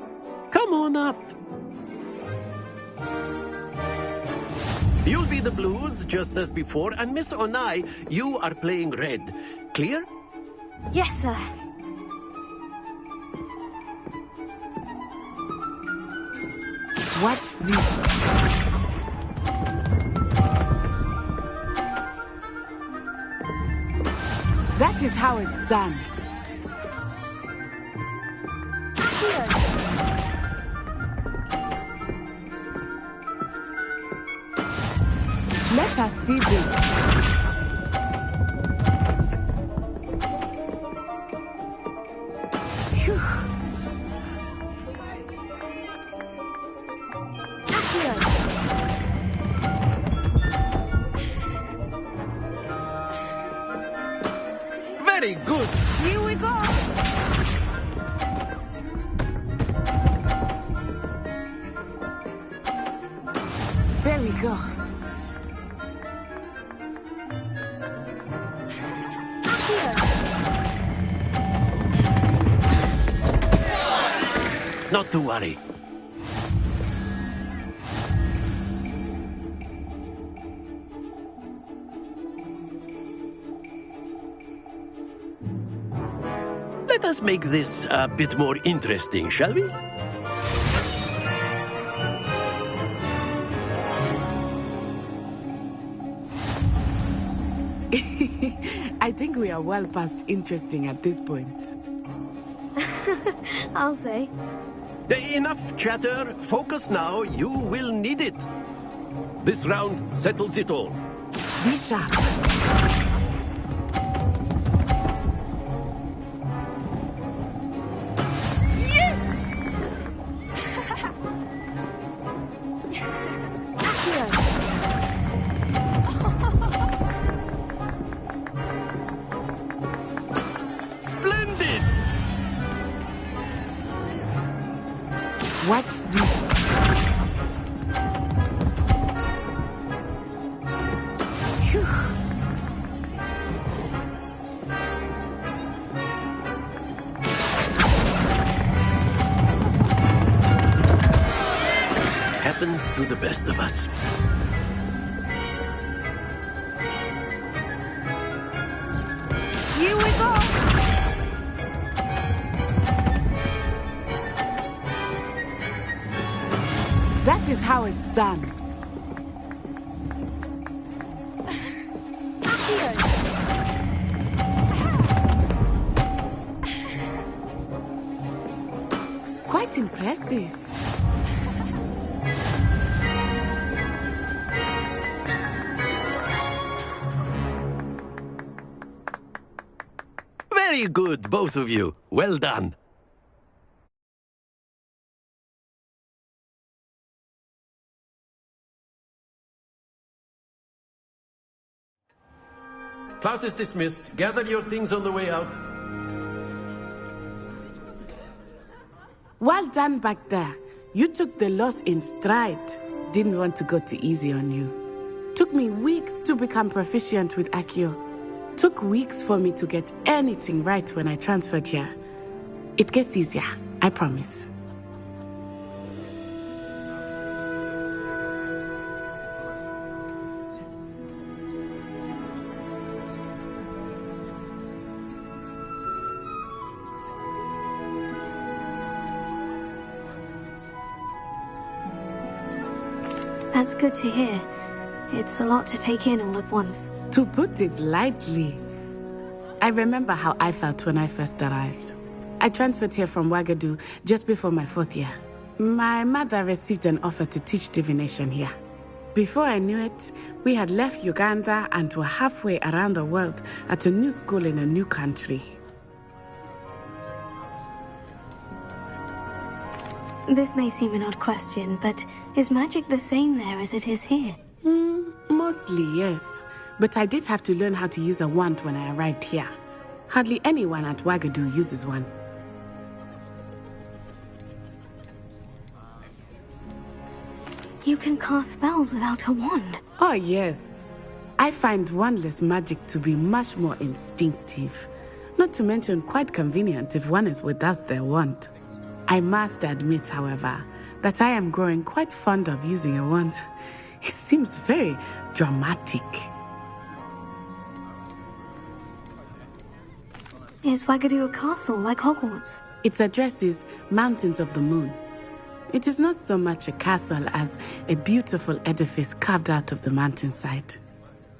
Come on up. You'll be the blues, just as before, and Miss Onai, you are playing red. Clear? Yes, sir. Watch this. That is how it's done. Let us see this. Phew. Very good. Here we go. There we go. Not to worry. Let us make this a bit more interesting, shall we? I think we are well past interesting at this point. I'll say. Enough chatter. Focus now. You will need it. This round settles it all. Be sharp. Splendid! Watch this. Phew. Happens to the best of us. Here we go. That is how it's done. Quite impressive. Very good, both of you. Well done. Class is dismissed. Gather your things on the way out. Well done back there. You took the loss in stride. Didn't want to go too easy on you. Took me weeks to become proficient with Accio. Took weeks for me to get anything right when I transferred here. It gets easier, I promise. That's good to hear. It's a lot to take in all at once. To put it lightly, I remember how I felt when I first arrived. I transferred here from Wagadu just before my 4th year. My mother received an offer to teach divination here. Before I knew it, we had left Uganda and were halfway around the world at a new school in a new country. This may seem an odd question, but is magic the same there as it is here? Mostly, yes. But I did have to learn how to use a wand when I arrived here. Hardly anyone at Wagadu uses one. You can cast spells without a wand. Oh, yes. I find wandless magic to be much more instinctive. Not to mention quite convenient if one is without their wand. I must admit, however, that I am growing quite fond of using a wand. It seems very dramatic. Is Wagadu a castle like Hogwarts? Its address is Mountains of the Moon. It is not so much a castle as a beautiful edifice carved out of the mountainside.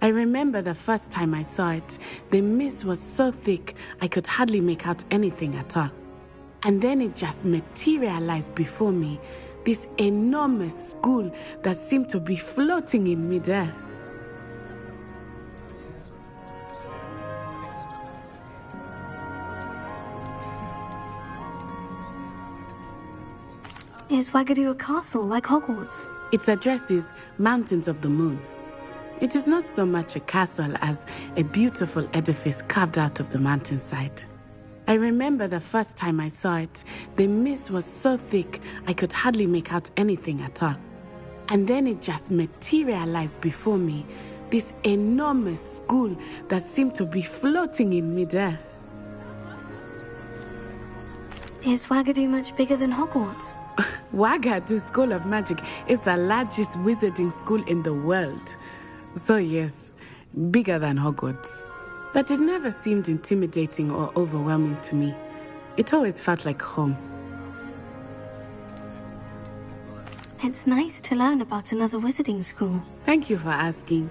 I remember the first time I saw it, the mist was so thick I could hardly make out anything at all. And then it just materialized before me, this enormous school that seemed to be floating in midair. Is Wagadu a castle like Hogwarts? Its address is Mountains of the Moon. It is not so much a castle as a beautiful edifice carved out of the mountainside. I remember the first time I saw it, the mist was so thick I could hardly make out anything at all. And then it just materialized before me, this enormous school that seemed to be floating in midair. Is Wagadu much bigger than Hogwarts? Wagadu School of Magic is the largest wizarding school in the world. So yes, bigger than Hogwarts. But it never seemed intimidating or overwhelming to me. It always felt like home. It's nice to learn about another wizarding school. Thank you for asking.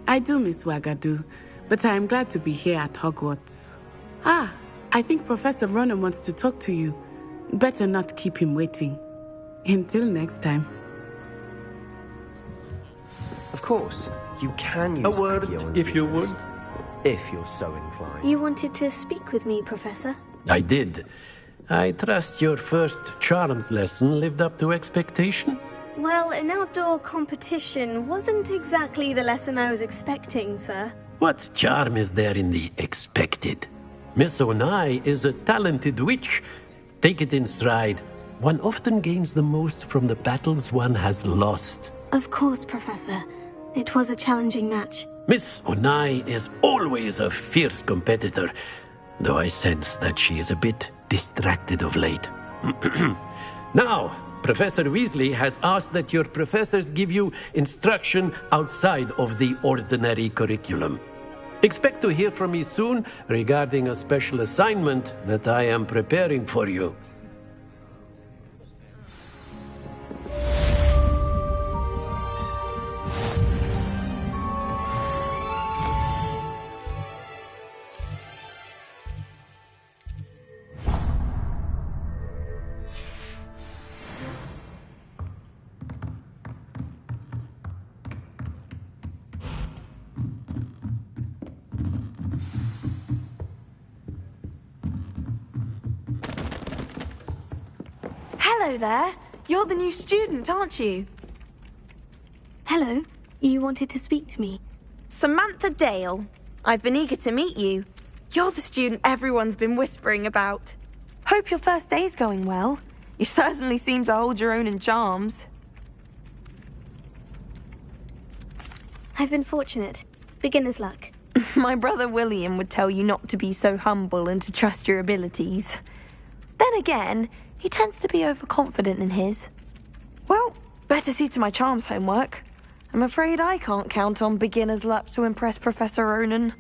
I do miss Wagadu, but I am glad to be here at Hogwarts. Ah, I think Professor Ronan wants to talk to you. Better not keep him waiting. Until next time. Of course, you can use A word, Accio if you would. If you're so inclined. You wanted to speak with me, Professor? I did. I trust your first charms lesson lived up to expectation? Well, an outdoor competition wasn't exactly the lesson I was expecting, sir. What charm is there in the expected? Miss Onai is a talented witch. Take it in stride. One often gains the most from the battles one has lost. Of course, Professor. It was a challenging match. Miss Onai is always a fierce competitor, though I sense that she is a bit distracted of late. Now, Professor Weasley has asked that your professors give you instruction outside of the ordinary curriculum. Expect to hear from me soon regarding a special assignment that I am preparing for you. Hello there. You're the new student, aren't you? Hello. You wanted to speak to me? Samantha Dale. I've been eager to meet you. You're the student everyone's been whispering about. Hope your first day's going well. You certainly seem to hold your own in charms. I've been fortunate. Beginner's luck. My brother William would tell you not to be so humble and to trust your abilities. Then again, he tends to be overconfident in his. Well, better see to my charms homework. I'm afraid I can't count on beginner's luck to impress Professor Ronan.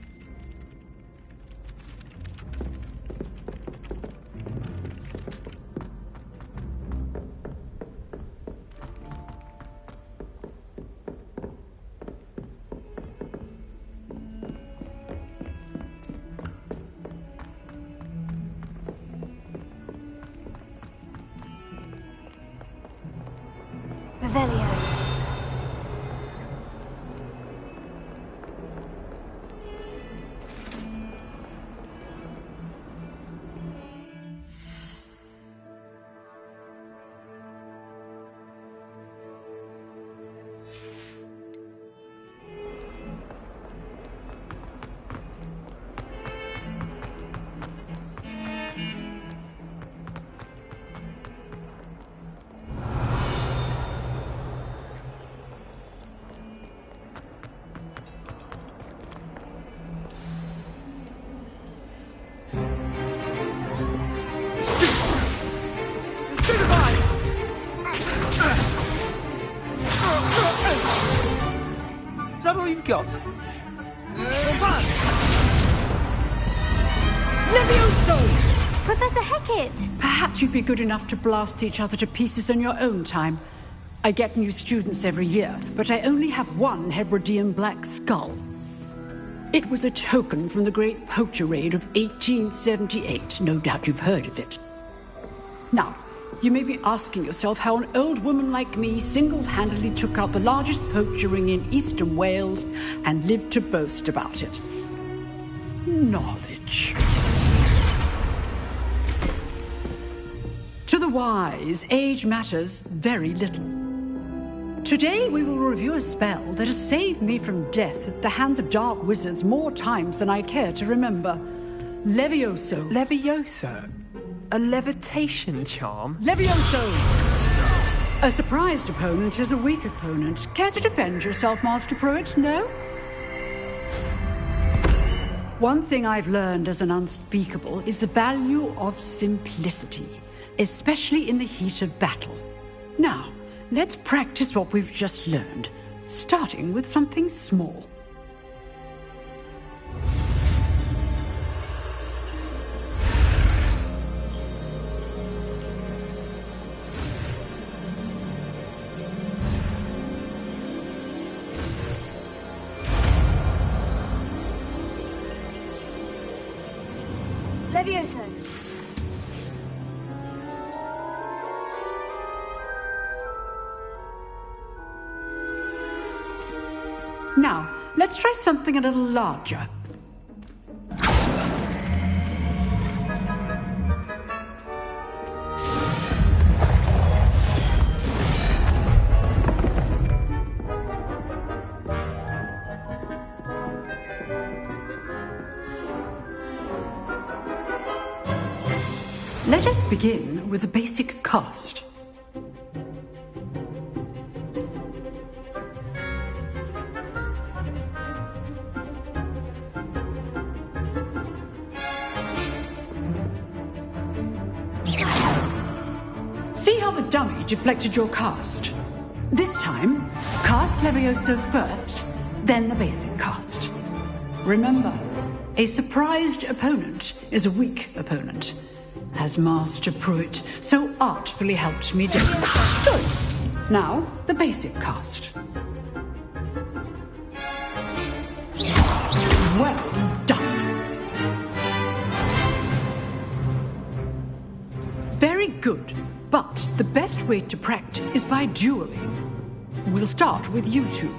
Revelio. you've got. Levioso! Professor Hecat! Perhaps you'd be good enough to blast each other to pieces in your own time. I get new students every year, but I only have one Hebridean black skull. It was a token from the Great Poacher Raid of 1878. No doubt you've heard of it. Now, you may be asking yourself how an old woman like me single-handedly took out the largest poacher ring in eastern Wales and lived to boast about it. Knowledge. To the wise, age matters very little. Today we will review a spell that has saved me from death at the hands of dark wizards more times than I care to remember. Levioso. Levioso? A levitation charm? Levioso! A surprised opponent is a weak opponent. Care to defend yourself, Master Pruitt? No? One thing I've learned as an unspeakable is the value of simplicity, especially in the heat of battle. Now, let's practice what we've just learned, starting with something small. Levioso. Now, let's try something a little larger. Let us begin with the basic cast. See how the dummy deflected your cast? This time, cast Levioso first, then the basic cast. Remember, a surprised opponent is a weak opponent, as Master Pruitt so artfully helped me do. Good. Now, the basic cast. Well done. Very good. But the best way to practice is by dueling. We'll start with you two.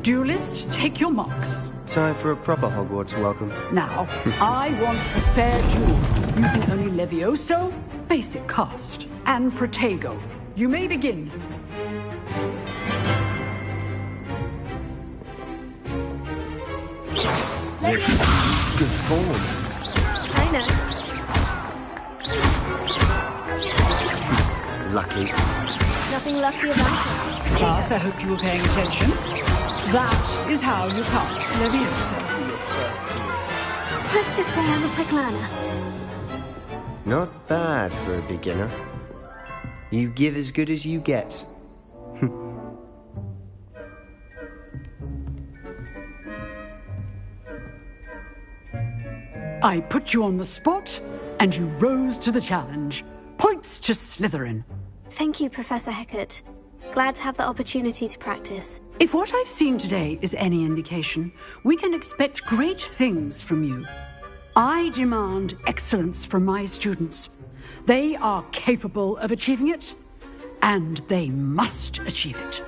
Duelists, take your marks. Time for a proper Hogwarts welcome. Now, I want a fair duel, using only Levioso, basic cast, and Protego. You may begin. Good form. I know. Lucky. Nothing lucky about it. Class, I hope you were paying attention. That is how you cast Levioso. Let's just say I'm a quick learner. Not bad for a beginner. You give as good as you get. I put you on the spot, and you rose to the challenge. Points to Slytherin. Thank you, Professor Hecat. Glad to have the opportunity to practice. If what I've seen today is any indication, we can expect great things from you. I demand excellence from my students. They are capable of achieving it, and they must achieve it.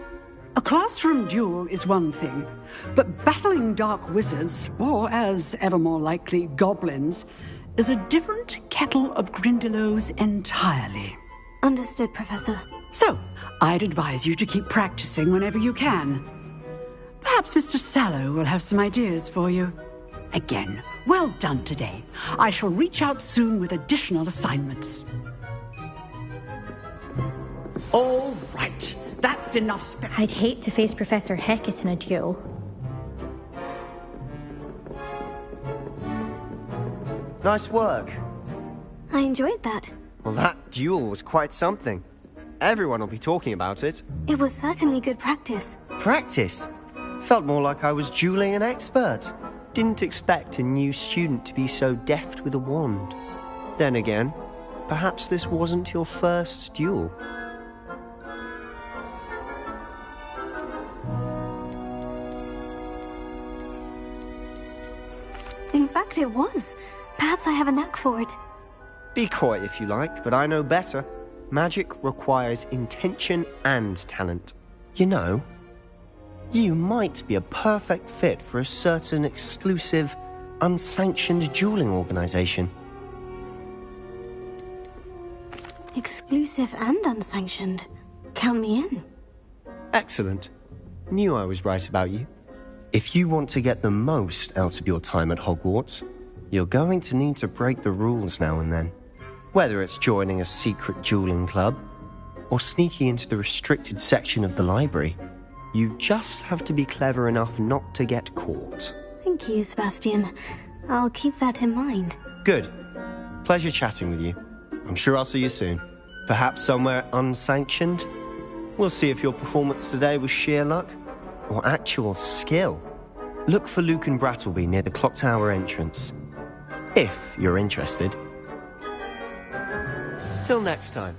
A classroom duel is one thing, but battling dark wizards, or as ever more likely, goblins, is a different kettle of Grindylows entirely. Understood, Professor. So, I'd advise you to keep practicing whenever you can. Perhaps Mr. Sallow will have some ideas for you. Again, well done today. I shall reach out soon with additional assignments. All right, that's enough I'd hate to face Professor Hecat in a duel. Nice work. I enjoyed that. Well, that duel was quite something. Everyone will be talking about it. It was certainly good practice. Practice? Felt more like I was dueling an expert. Didn't expect a new student to be so deft with a wand. Then again, perhaps this wasn't your first duel. In fact, it was. Perhaps I have a knack for it. Be coy if you like, but I know better. Magic requires intention and talent. You know, you might be a perfect fit for a certain exclusive, unsanctioned dueling organization. Exclusive and unsanctioned. Count me in. Excellent. Knew I was right about you. If you want to get the most out of your time at Hogwarts, you're going to need to break the rules now and then. Whether it's joining a secret dueling club, or sneaking into the restricted section of the library, you just have to be clever enough not to get caught. Thank you, Sebastian. I'll keep that in mind. Good. Pleasure chatting with you. I'm sure I'll see you soon. Perhaps somewhere unsanctioned? We'll see if your performance today was sheer luck or actual skill. Look for Luke and Brattleby near the clock tower entrance. If you're interested. Till next time.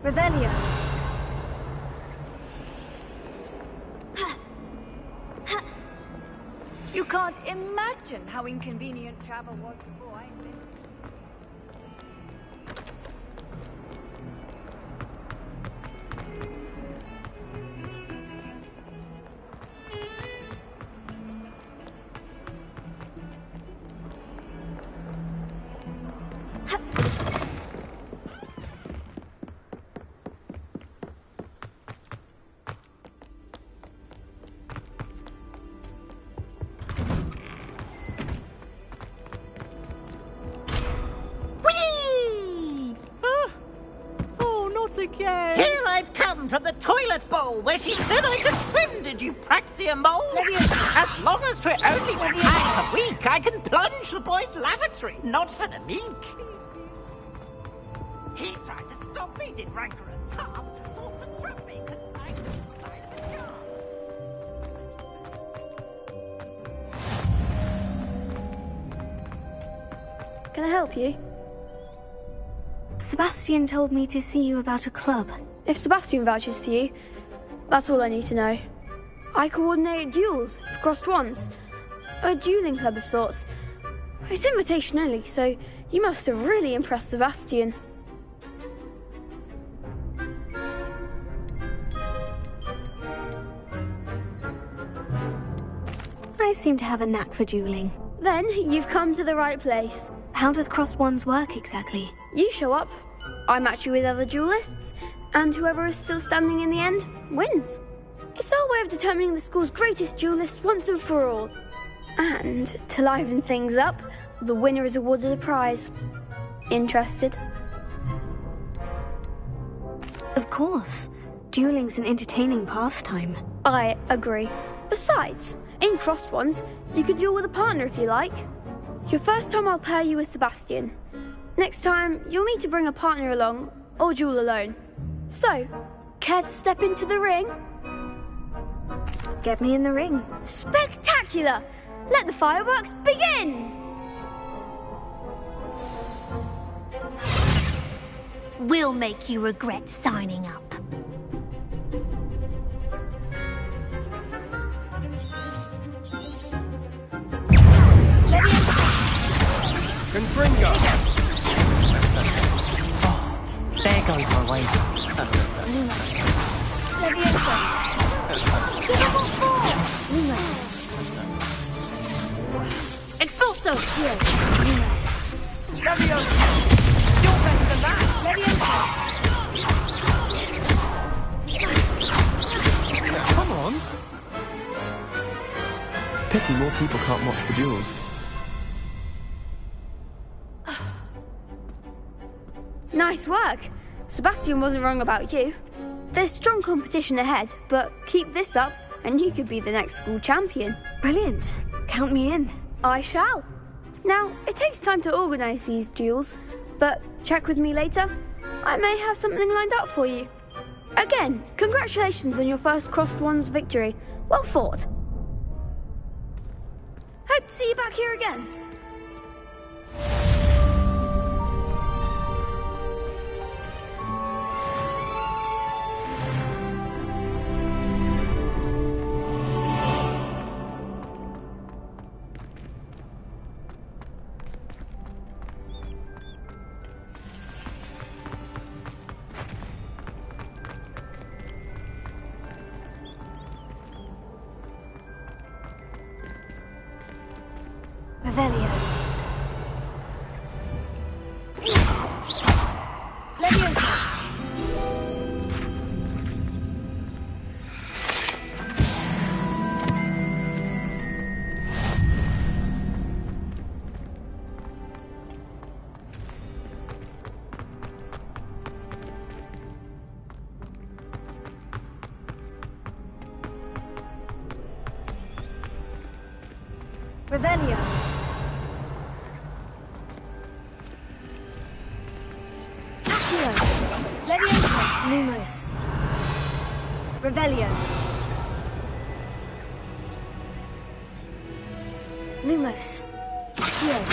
Revelio. You can't imagine how inconvenient travel was before I met. again. Here I've come from the toilet bowl where she said I could swim, did you praxia mole? As long as for only 1 time a week, I can plunge the boy's lavatory, not for the meek. He tried to stop me, did rancorous calm, sought to trap me, confined me inside of the jar. Can I help you? Sebastian told me to see you about a club. If Sebastian vouches for you, that's all I need to know. I coordinate duels for crossed wands. A dueling club of sorts. It's invitation only, so you must have really impressed Sebastian. I seem to have a knack for dueling. Then you've come to the right place. How does crossed wands work exactly? You show up, I match you with other duelists, and whoever is still standing in the end wins. It's our way of determining the school's greatest duelist once and for all. And to liven things up, the winner is awarded a prize. Interested? Of course. Dueling's an entertaining pastime. I agree. Besides, in crossed ones, you could duel with a partner if you like. Your first time I'll pair you with Sebastian. Next time, you'll need to bring a partner along, or duel alone. So, care to step into the ring? Get me in the ring. Spectacular! Let the fireworks begin! We'll make you regret signing up. Confringo! There goes my way. Expulso! Here. Lumos. Leviosa! You're better than that! Leviosa! Come on! Pity more people can't watch the duels. Nice work. Sebastian wasn't wrong about you. There's strong competition ahead, but keep this up and you could be the next school champion. Brilliant. Count me in. I shall. Now, it takes time to organise these duels, but check with me later. I may have something lined up for you. Again, congratulations on your first crossed wands victory. Well fought. Hope to see you back here again. Revelio. Leviosa! Revelio. Leviosa! Lumos. Revelio. Lumos. Here.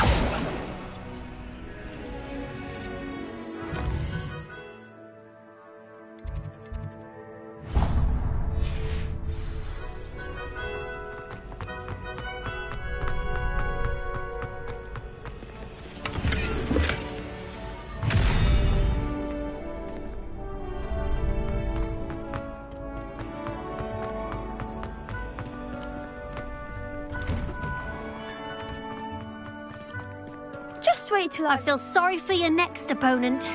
Just wait till I feel sorry for your next opponent.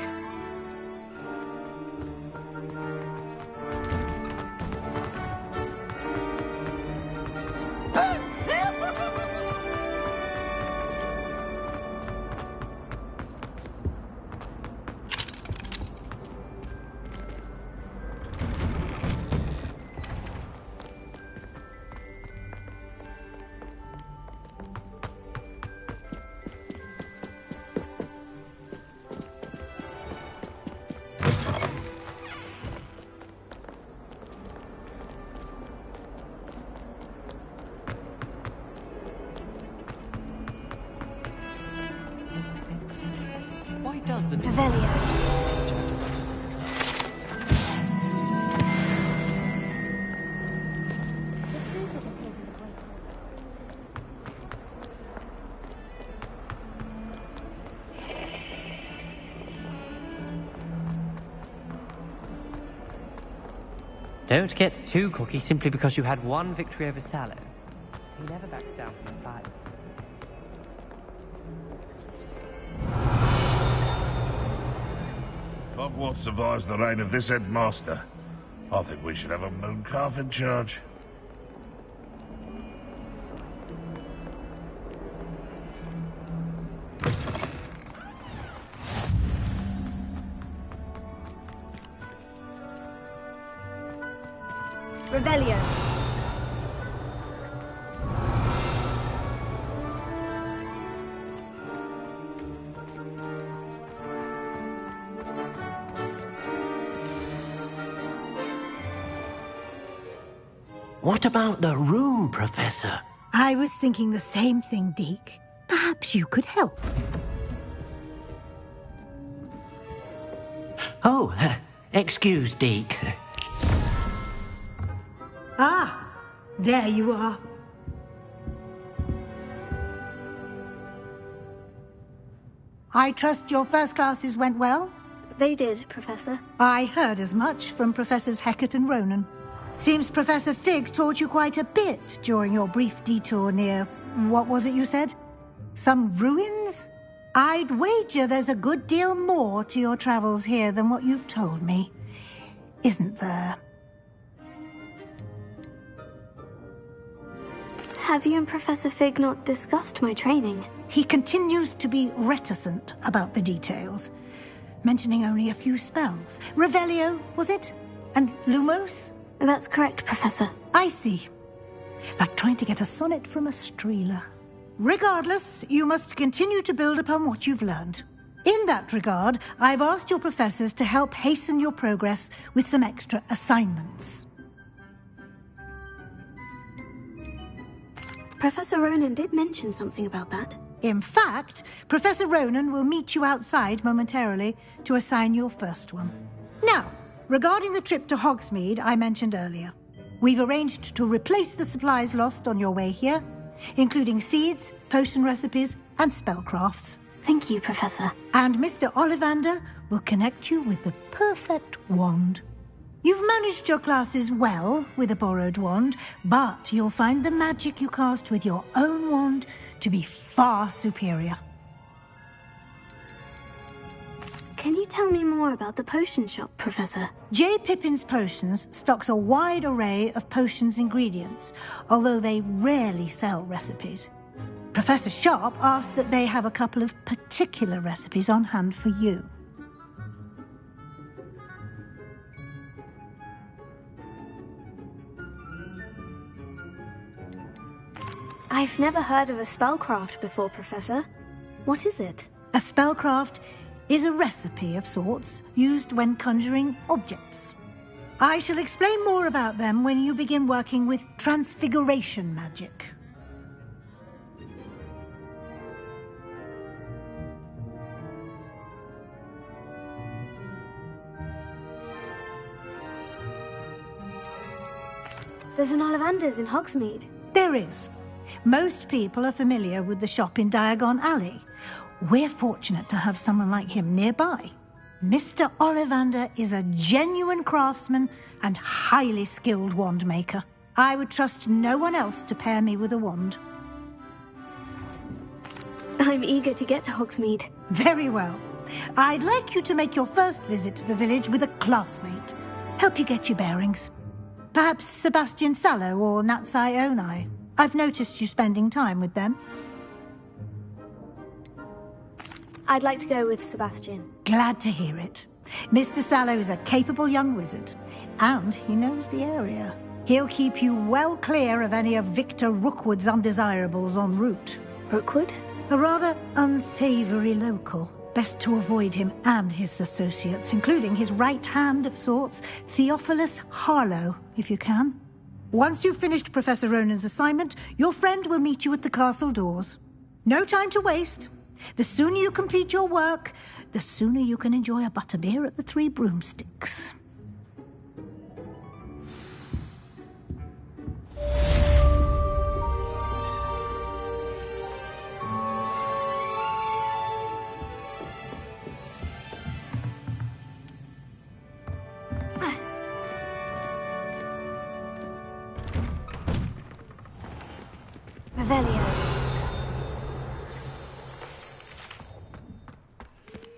to the Don't get too cocky simply because you had one victory over Sallow. He never backs down from a fight. Hogwarts survives the reign of this headmaster. I think we should have a moon calf in charge. Revelio. What about the room, Professor? I was thinking the same thing, Deke. Perhaps you could help. Oh, excuse, Deke. Ah, there you are. I trust your first classes went well? They did, Professor. I heard as much from Professors Hecat and Ronan. Seems Professor Fig taught you quite a bit during your brief detour near... what was it you said? Some ruins? I'd wager there's a good deal more to your travels here than what you've told me. Isn't there? Have you and Professor Fig not discussed my training? He continues to be reticent about the details, mentioning only a few spells. Revelio, was it? And Lumos? That's correct, Professor. I see. Like trying to get a sonnet from a streeler. Regardless, you must continue to build upon what you've learned. In that regard, I've asked your professors to help hasten your progress with some extra assignments. Professor Ronan did mention something about that. In fact, Professor Ronan will meet you outside momentarily to assign your first one. Now, regarding the trip to Hogsmeade I mentioned earlier, we've arranged to replace the supplies lost on your way here, including seeds, potion recipes, and spellcrafts. Thank you, Professor. And Mr. Ollivander will connect you with the perfect wand. You've managed your classes well with a borrowed wand, but you'll find the magic you cast with your own wand to be far superior. Can you tell me more about the potion shop, Professor? J. Pippin's Potions stocks a wide array of potions ingredients, although they rarely sell recipes. Professor Sharp asked that they have a couple of particular recipes on hand for you. I've never heard of a spellcraft before, Professor. What is it? A spellcraft is a recipe of sorts used when conjuring objects. I shall explain more about them when you begin working with transfiguration magic. There's an Ollivander's in Hogsmeade. There is. Most people are familiar with the shop in Diagon Alley. We're fortunate to have someone like him nearby. Mr. Ollivander is a genuine craftsman and highly skilled wand maker. I would trust no one else to pair me with a wand. I'm eager to get to Hogsmeade. Very well. I'd like you to make your first visit to the village with a classmate. Help you get your bearings. Perhaps Sebastian Sallow or Natsai Onai. I've noticed you spending time with them. I'd like to go with Sebastian. Glad to hear it. Mr. Sallow is a capable young wizard, and he knows the area. He'll keep you well clear of any of Victor Rookwood's undesirables en route. Rookwood? A rather unsavory local. Best to avoid him and his associates, including his right hand of sorts, Theophilus Harlow, if you can. Once you've finished Professor Ronan's assignment, your friend will meet you at the castle doors. No time to waste. The sooner you complete your work, the sooner you can enjoy a butterbeer at the Three Broomsticks.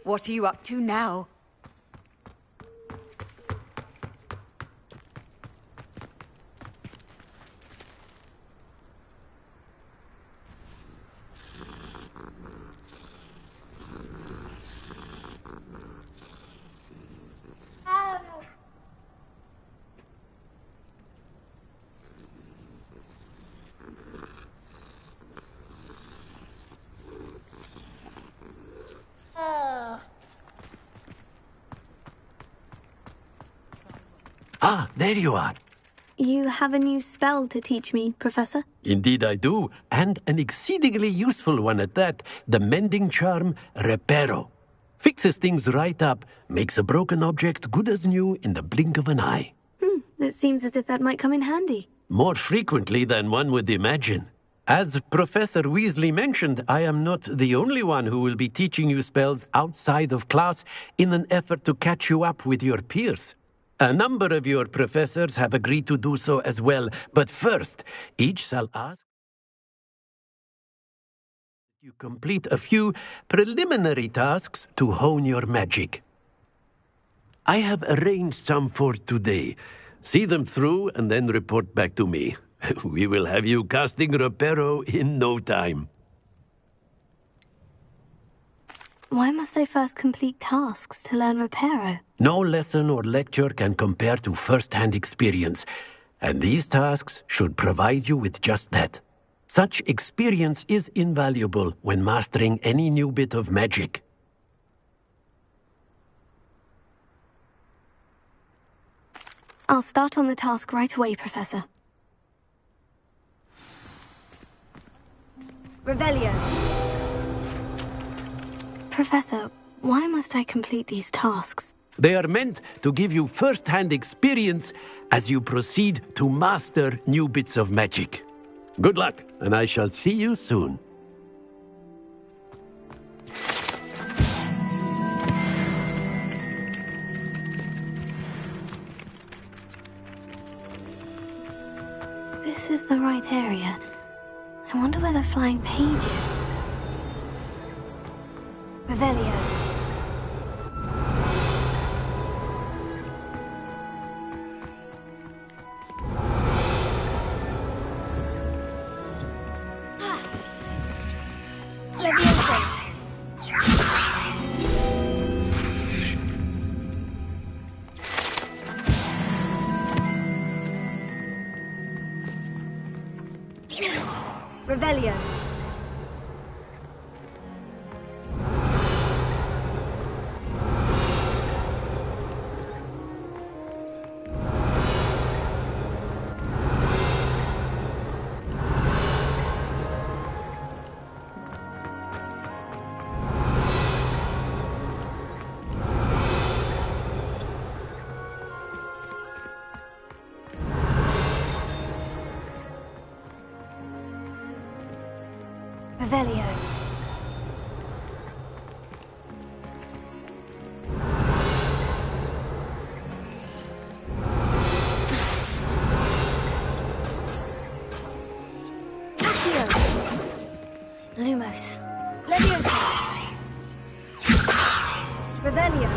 What are you up to now? Ah, there you are. You have a new spell to teach me, Professor? Indeed I do, and an exceedingly useful one at that. The mending charm, Reparo. Fixes things right up, makes a broken object good as new in the blink of an eye. It seems as if that might come in handy. More frequently than one would imagine. As Professor Weasley mentioned, I am not the only one who will be teaching you spells outside of class in an effort to catch you up with your peers. A number of your professors have agreed to do so as well, but first, each shall ask you complete a few preliminary tasks to hone your magic. I have arranged some for today. See them through and then report back to me. We will have you casting Reparo in no time. Why must I first complete tasks to learn Reparo? No lesson or lecture can compare to first-hand experience, and these tasks should provide you with just that. Such experience is invaluable when mastering any new bit of magic. I'll start on the task right away, Professor. Revelio. Professor, why must I complete these tasks? They are meant to give you first-hand experience as you proceed to master new bits of magic. Good luck, and I shall see you soon. This is the right area. I wonder where the flying page is. Revelio. Revelio. Revelio. Lumos. Leviosa. Revelio.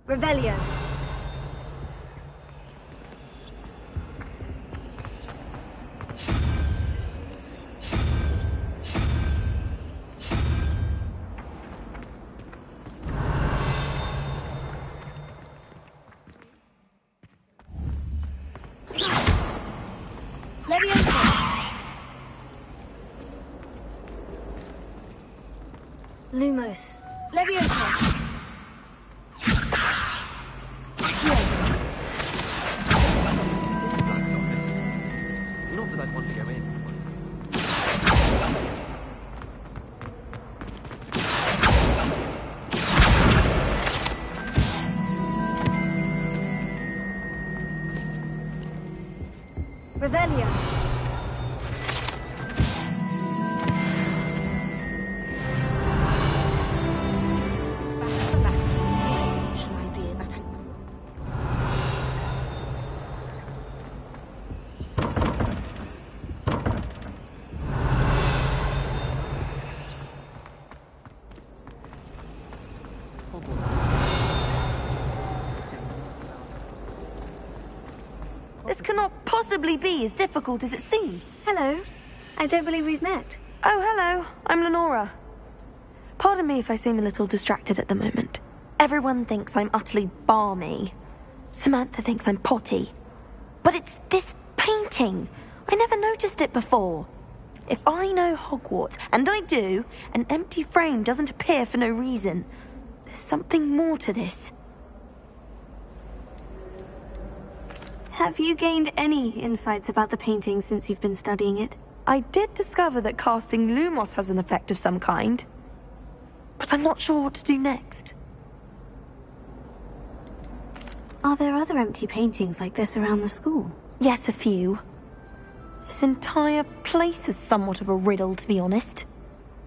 Revelio. Lumos. Leviosa. Black's office. Not that I'd want to go in. Revelio. This cannot possibly be as difficult as it seems. Hello. I don't believe we've met. Oh, hello. I'm Lenora. Pardon me if I seem a little distracted at the moment. Everyone thinks I'm utterly balmy. Samantha thinks I'm potty. But it's this painting. I never noticed it before. If I know Hogwarts, and I do, an empty frame doesn't appear for no reason. There's something more to this. Have you gained any insights about the painting since you've been studying it? I did discover that casting Lumos has an effect of some kind. But I'm not sure what to do next. Are there other empty paintings like this around the school? Yes, a few. This entire place is somewhat of a riddle, to be honest.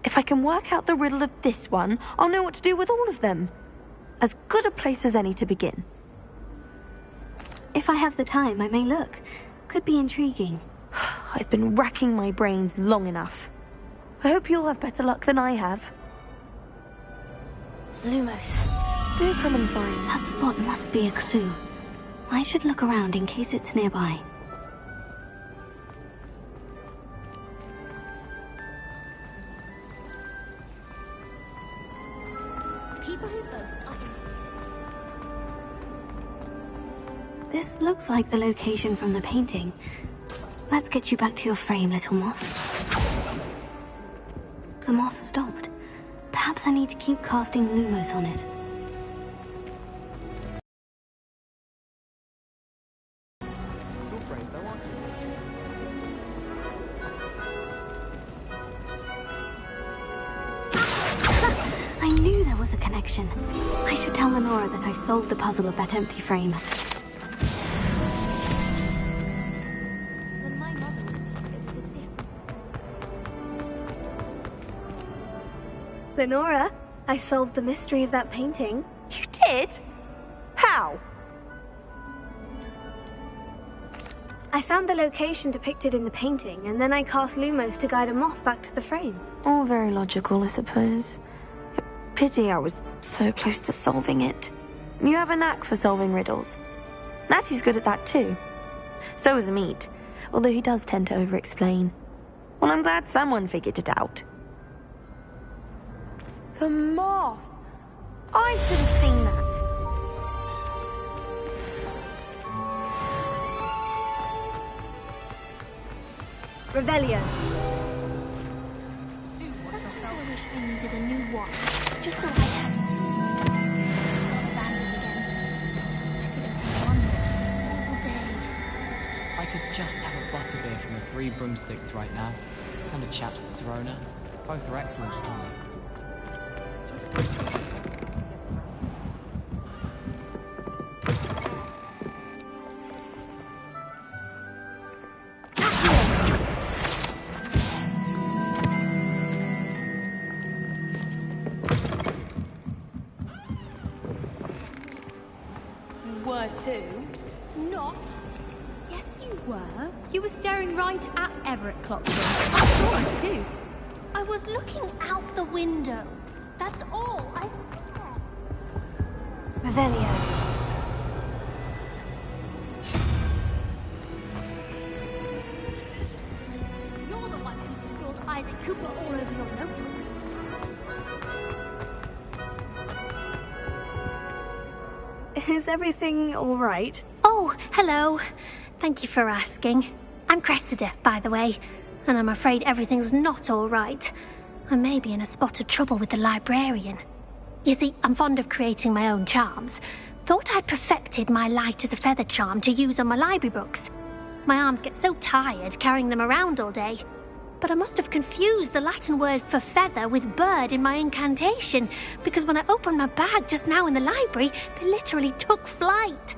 If I can work out the riddle of this one, I'll know what to do with all of them. As good a place as any to begin. If I have the time, I may look. Could be intriguing. I've been racking my brains long enough. I hope you'll have better luck than I have. Lumos. Do come and find. That spot must be a clue. I should look around in case it's nearby. People who boast are This looks like the location from the painting. Let's get you back to your frame, little moth. The moth stopped. Perhaps I need to keep casting Lumos on it. You're brave though, aren't you? I knew there was a connection. I should tell Lenora that I solved the puzzle of that empty frame. When my mother was here, it was a different. Lenora, I solved the mystery of that painting. You did? How? I found the location depicted in the painting, and then I cast Lumos to guide a moth back to the frame. All very logical, I suppose. Pity I was so close to solving it. You have a knack for solving riddles. Natty's good at that too. So is Meat, although he does tend to over-explain. Well, I'm glad someone figured it out. The moth! I should have seen that. Revelio. I wish I needed a new watch, just so I had bangers again. I could have gone all day. I could just have a butterbeer from the Three Broomsticks right now, and a chat with Serona. Both are excellent tonight. Were too. Not. Yes, you were. You were staring right at Everett Clockton. I saw it too. I was looking out the window. That's all. Revelio. You're the one who scrawled Isaac Cooper all over your notebook. Is everything all right? Oh, hello. Thank you for asking. I'm Cressida, by the way, and I'm afraid everything's not all right. I may be in a spot of trouble with the librarian. You see, I'm fond of creating my own charms. Thought I'd perfected my light as a feather charm to use on my library books. My arms get so tired carrying them around all day. But I must have confused the Latin word for feather with bird in my incantation, because when I opened my bag just now in the library, they literally took flight.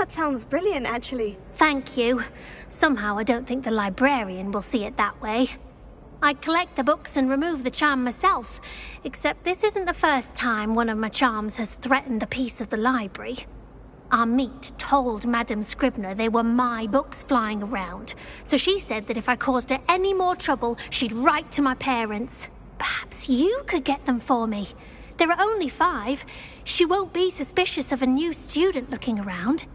That sounds brilliant, actually. Thank you. Somehow I don't think the librarian will see it that way. I collect the books and remove the charm myself, except this isn't the first time one of my charms has threatened the peace of the library. Our meet told Madame Scribner they were my books flying around, so she said that if I caused her any more trouble, she'd write to my parents. Perhaps you could get them for me. There are only 5. She won't be suspicious of a new student looking around.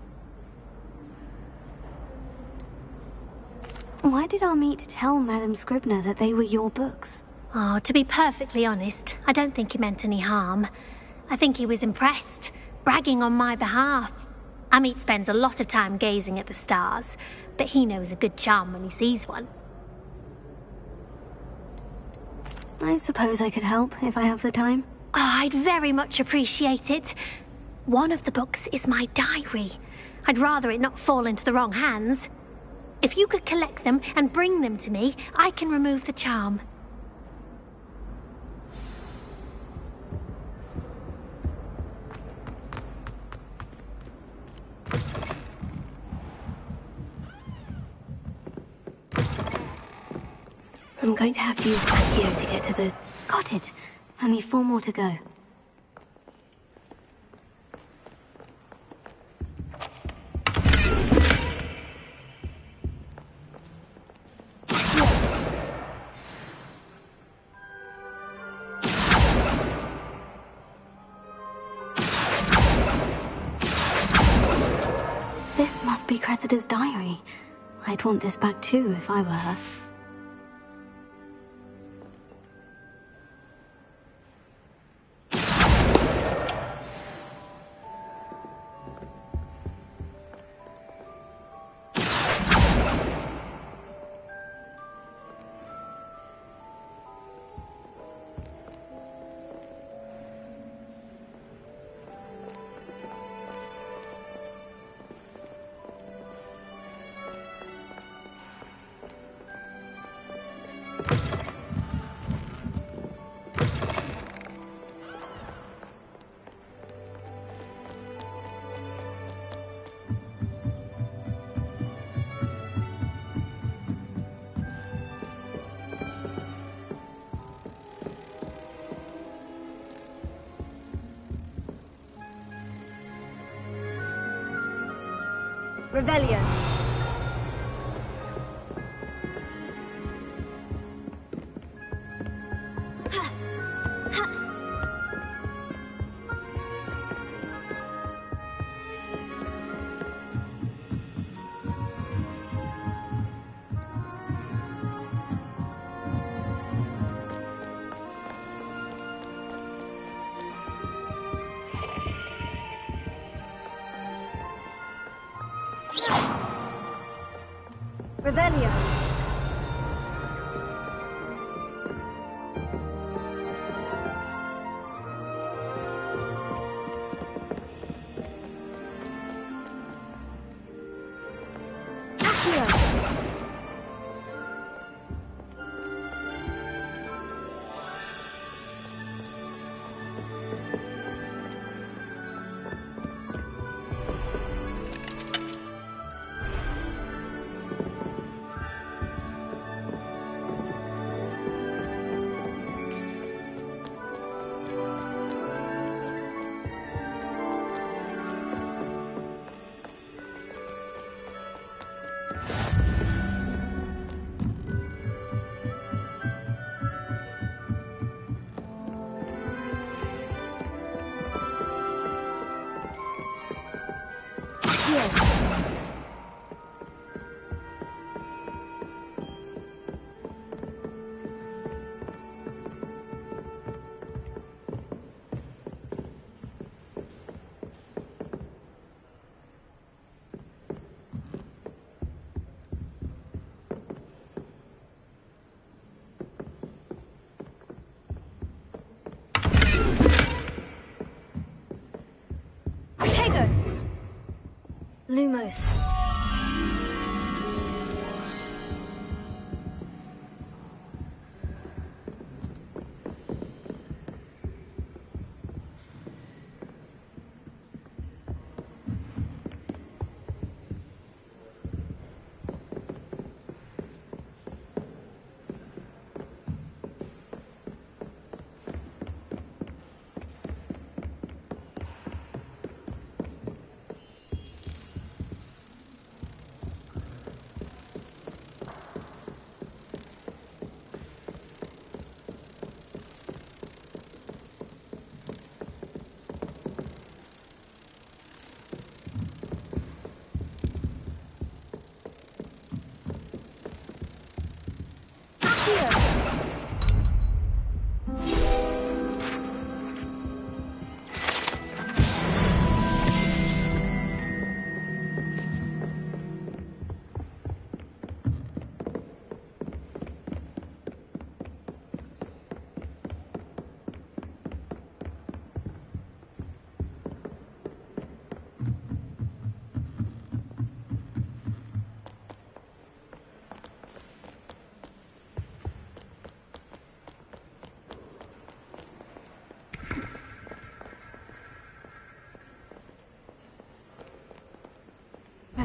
Why did Amit tell Madame Scribner that they were your books? Oh, to be perfectly honest, I don't think he meant any harm. I think he was impressed, bragging on my behalf. Amit spends a lot of time gazing at the stars, but he knows a good charm when he sees one. I suppose I could help if I have the time. Oh, I'd very much appreciate it. One of the books is my diary. I'd rather it not fall into the wrong hands. If you could collect them and bring them to me, I can remove the charm. I'm going to have to use Accio to get to the... Got it! Only 4 more to go. This must be Cressida's diary. I'd want this back too if I were her. Revelio. Revelio. Lumos.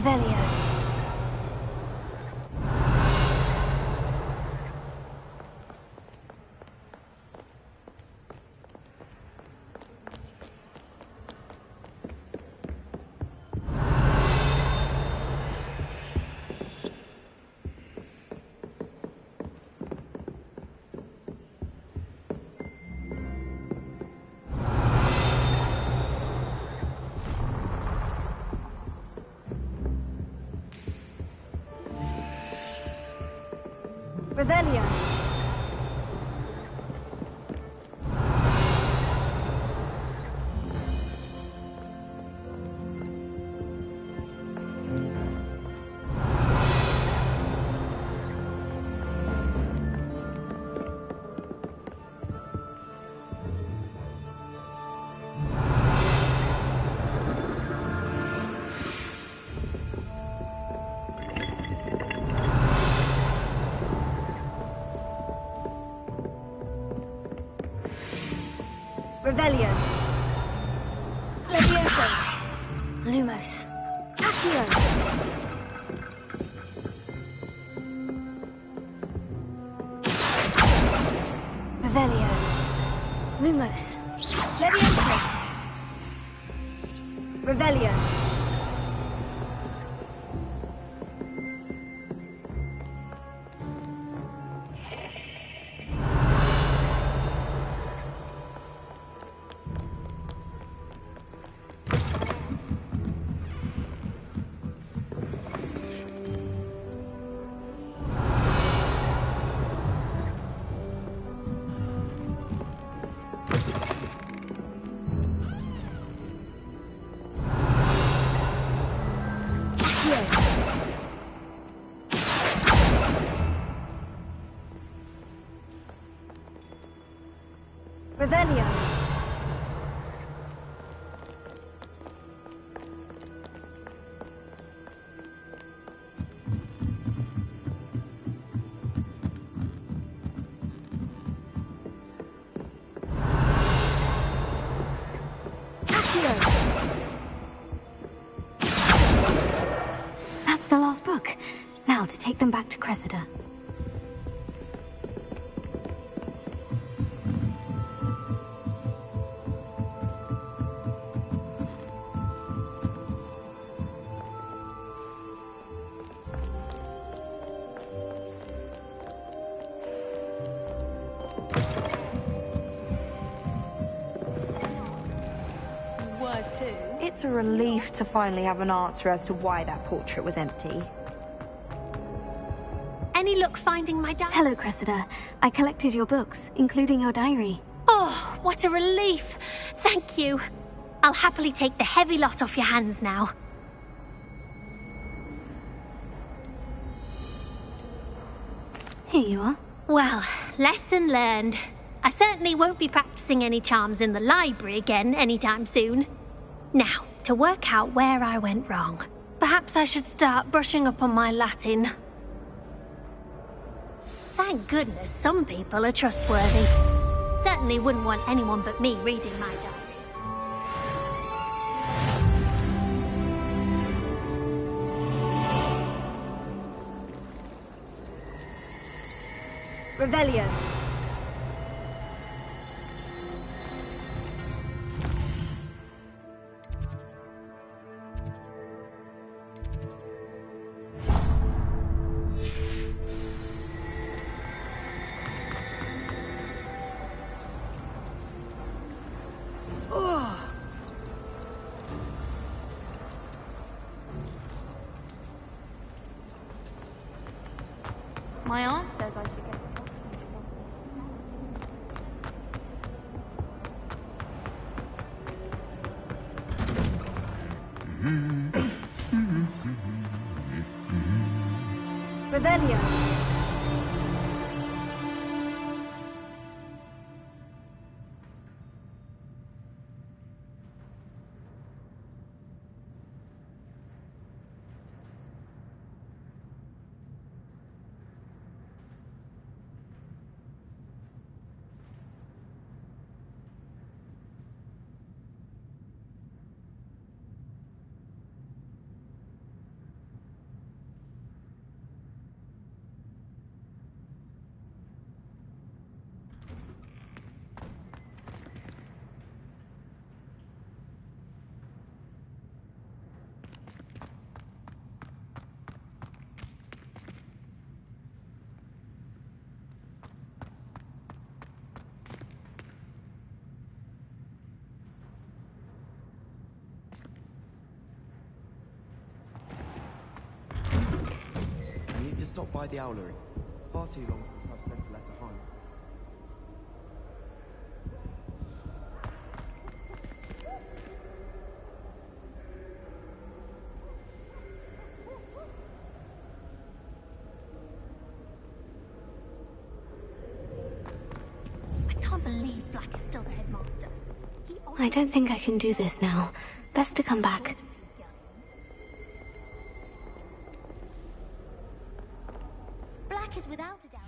Revelio. Revelio. Revelio. Levioso. Lumos. Accio. Revelio. Lumos. Levioso. Revelio. Revelio. That's the last book. Now to take them back to Cressida. It's a relief to finally have an answer as to why that portrait was empty. Any luck finding my diary? Hello, Cressida. I collected your books, including your diary. Oh, what a relief. Thank you. I'll happily take the heavy lot off your hands now. Here you are. Well, lesson learned. I certainly won't be practicing any charms in the library again anytime soon. Now, to work out where I went wrong. Perhaps I should start brushing up on my Latin. Thank goodness some people are trustworthy. Certainly wouldn't want anyone but me reading my diary. Revelio. My aunt says I should get Revelio. stop by the owlery. Far too long since I've sent a letter home. I can't believe Black is still the headmaster. I don't think I can do this now. Best to come back. Black is without a doubt.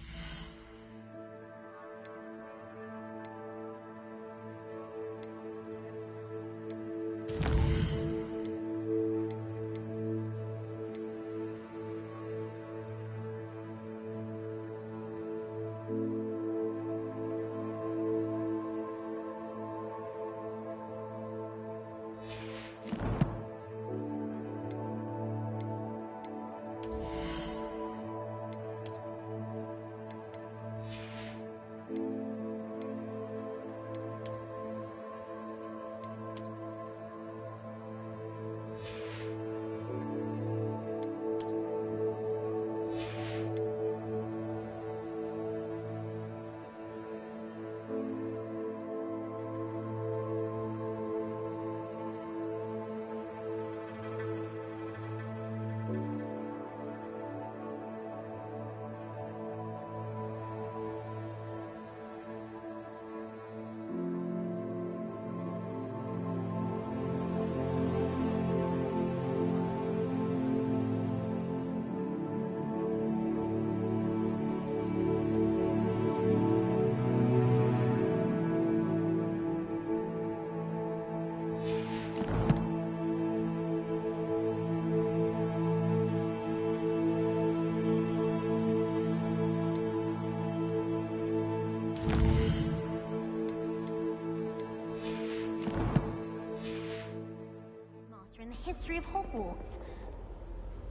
History of Hogwarts.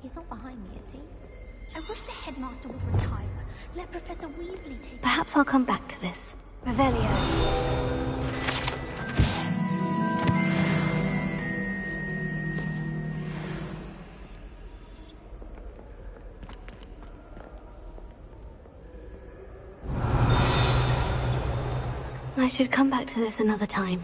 He's not behind me, is he? I wish the headmaster would retire. Let Professor Weasley take... Perhaps I'll come back to this. Revelio. I should come back to this another time.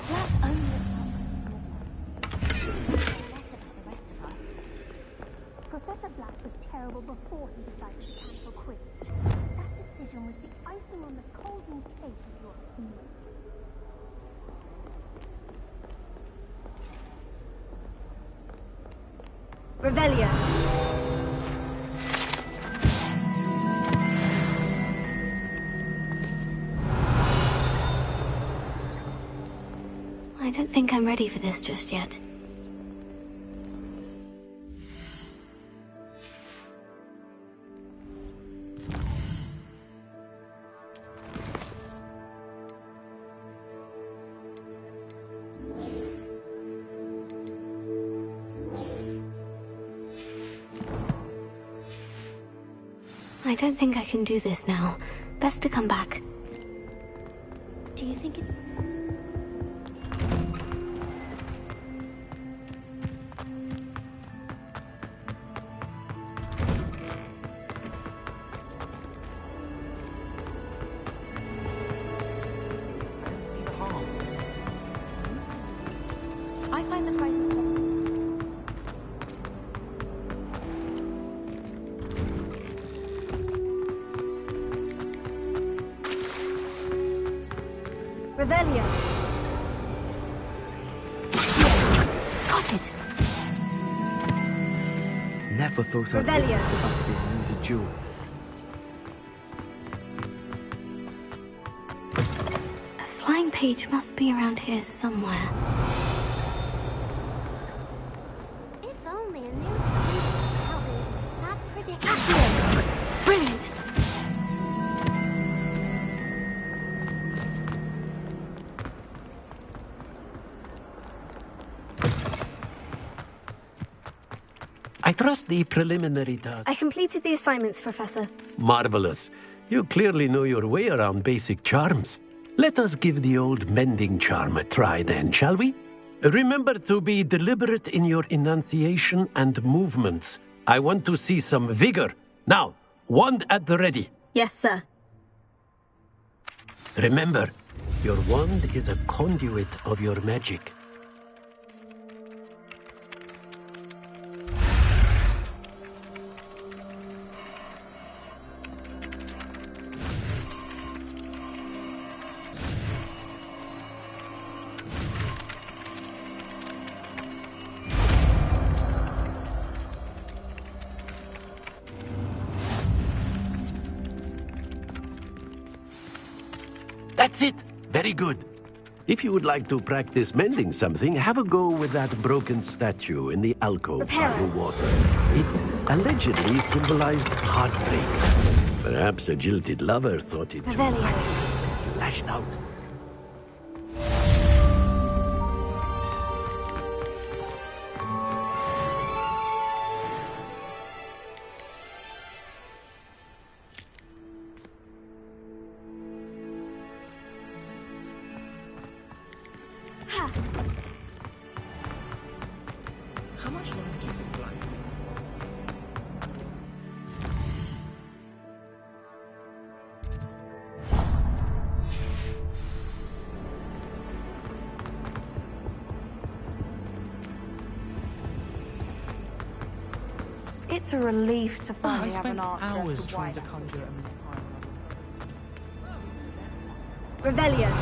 Professor Black was terrible before he decided to cancel Quidditch. That decision was the icing on the cold cake of your team. Revelio. I don't think I'm ready for this just yet. I don't think I can do this now. Best to come back. Do you think it... I find the price... Revelio. Got it. Never thought I'd Revelio. get Sebastian use a jewel. A flying page must be around here somewhere. If only a new science how they would start predicting... Brilliant. I trust the preliminary task. I completed the assignments, Professor. Marvelous. You clearly know your way around basic charms. Let us give the old mending charm a try then, shall we? Remember to be deliberate in your enunciation and movements. I want to see some vigor. Now, Wand at the ready. Yes, sir. Remember, your wand is a conduit of your magic. That's it! Very good. If you would like to practice mending something, have a go with that broken statue in the alcove by the water. It allegedly symbolized heartbreak. Perhaps a jilted lover thought it too likely, lashed out. How much longer do you think Black? It's a relief to finally I have an spent answer. hours trying to conjure a Revelio.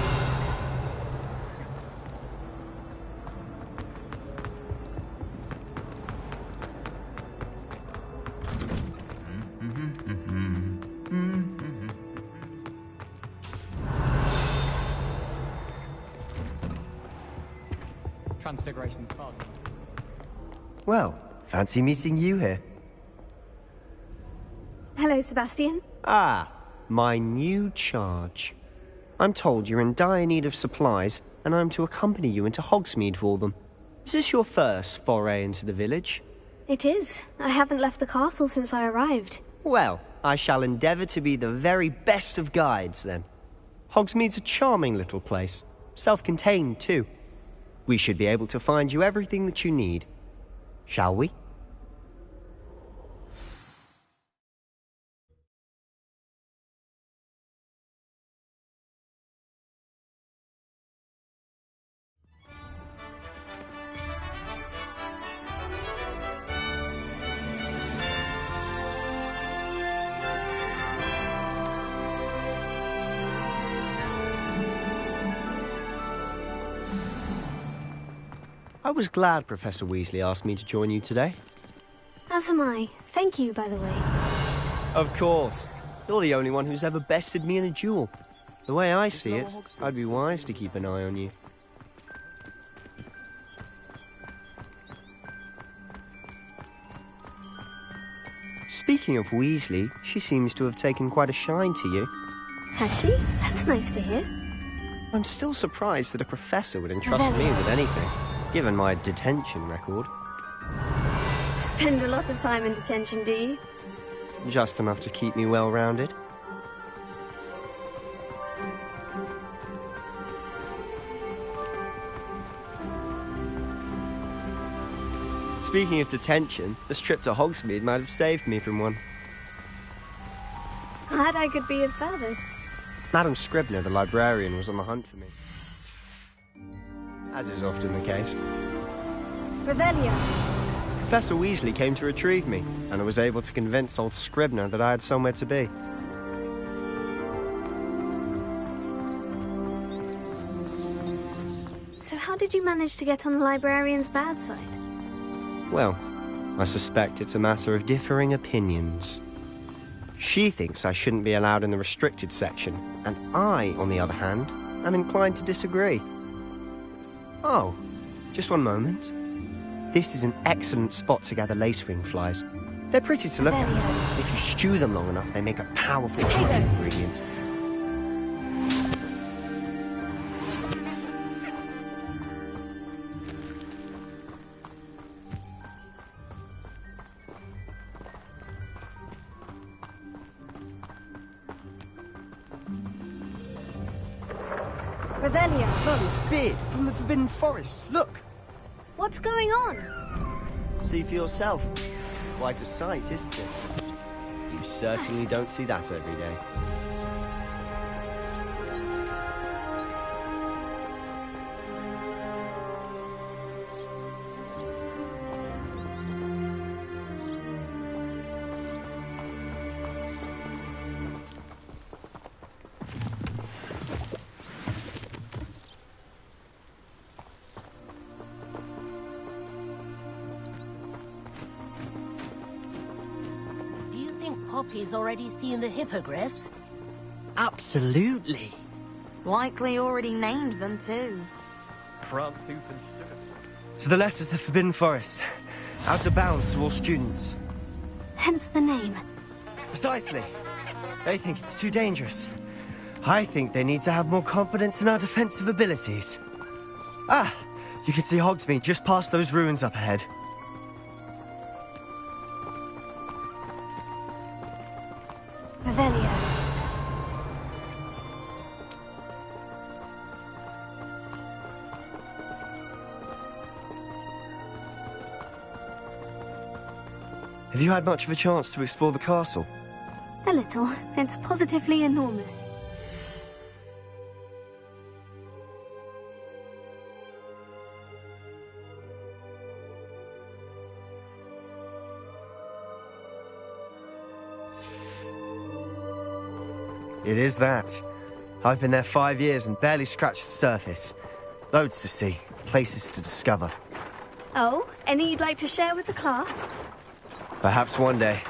Transfiguration fun. Well, fancy meeting you here. Hello, Sebastian. Ah, my new charge. I'm told you're in dire need of supplies, and I'm to accompany you into Hogsmeade for them. Is this your first foray into the village? It is. I haven't left the castle since I arrived. Well, I shall endeavour to be the very best of guides, then. Hogsmeade's a charming little place. Self-contained, too. We should be able to find you everything that you need. Shall we? I was glad Professor Weasley asked me to join you today. As am I. Thank you, by the way. Of course. You're the only one who's ever bested me in a duel. The way I see it, I'd be wise to keep an eye on you. Speaking of Weasley, she seems to have taken quite a shine to you. Has she? That's nice to hear. I'm still surprised that a professor would entrust me with anything, given my detention record. Spend a lot of time in detention, do you? Just enough to keep me well-rounded. Speaking of detention, this trip to Hogsmeade might have saved me from one. Glad I could be of service. Madam Scribner, the librarian, was on the hunt for me. As is often the case. Revelio. Professor Weasley came to retrieve me, and I was able to convince old Scribner that I had somewhere to be. So how did you manage to get on the librarian's bad side? Well, I suspect it's a matter of differing opinions. She thinks I shouldn't be allowed in the restricted section, and I, on the other hand, am inclined to disagree. Oh, just one moment. This is an excellent spot to gather lacewing flies. They're pretty to look at. If you stew them long enough, they make a powerful ingredient. Revelio. Mum, it's Beard from the Forbidden Forest. Look! What's going on? See for yourself. Quite a sight, isn't it? You certainly don't see that every day. Poppy's already seen the hippogriffs? Absolutely. Likely already named them too. Front tooth and sugar. To the left is the Forbidden Forest. Out of bounds to all students. Hence the name. Precisely. They think it's too dangerous. I think they need to have more confidence in our defensive abilities. Ah, you can see Hogsmeade just past those ruins up ahead. Revelio. Have you had much of a chance to explore the castle? A little. It's positively enormous. It is that. I've been there 5 years and barely scratched the surface. Loads to see, places to discover. Oh, any you'd like to share with the class? Perhaps one day.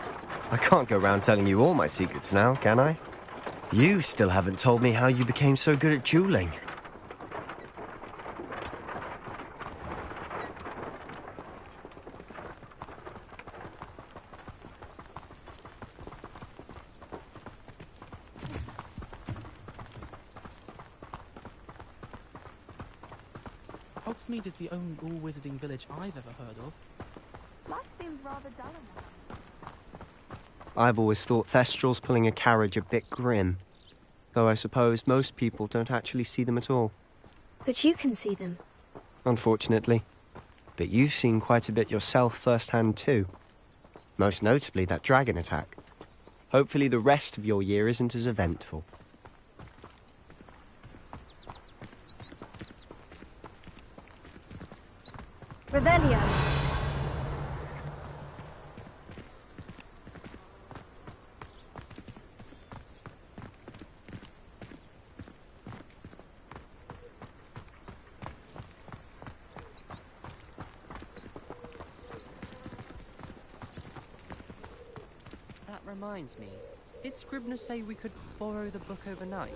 I can't go around telling you all my secrets now, can I? You still haven't told me how you became so good at dueling. Hogsmeade is the only all-wizarding village I've ever heard of. Life seems rather dull enough. I've always thought Thestrals pulling a carriage a bit grim. Though I suppose most people don't actually see them at all. But you can see them. Unfortunately. But you've seen quite a bit yourself firsthand too. Most notably that dragon attack. Hopefully the rest of your year isn't as eventful. Revelio. That reminds me. Did Scribner say we could borrow the book overnight?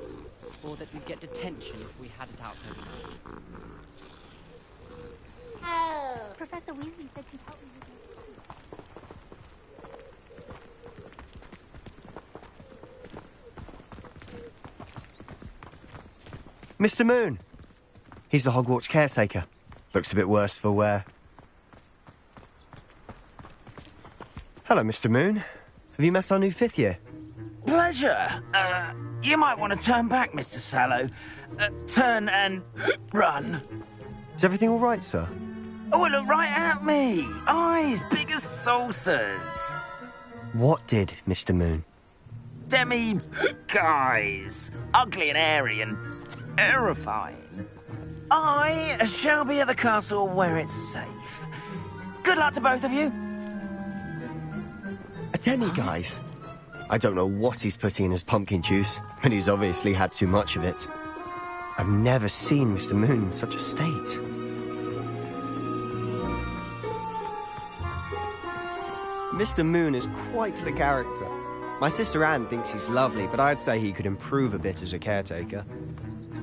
Or that we'd get detention if we had it out overnight? Professor Weasley said she'd help me with Mr. Moon! He's the Hogwarts caretaker. Looks a bit worse for wear. Hello, Mr. Moon. Have you met our new 5th year? Pleasure. You might want to turn back, Mr. Sallow. Turn and run. Is everything all right, sir? Oh, look right at me. Eyes big as saucers. What did, Mr. Moon? Guys. Ugly and airy and terrifying. I shall be at the castle where it's safe. Good luck to both of you. A demi-guise? I don't know what he's putting in his pumpkin juice, but he's obviously had too much of it. I've never seen Mr. Moon in such a state. Mr. Moon is quite the character. My sister Anne thinks he's lovely, but I'd say he could improve a bit as a caretaker.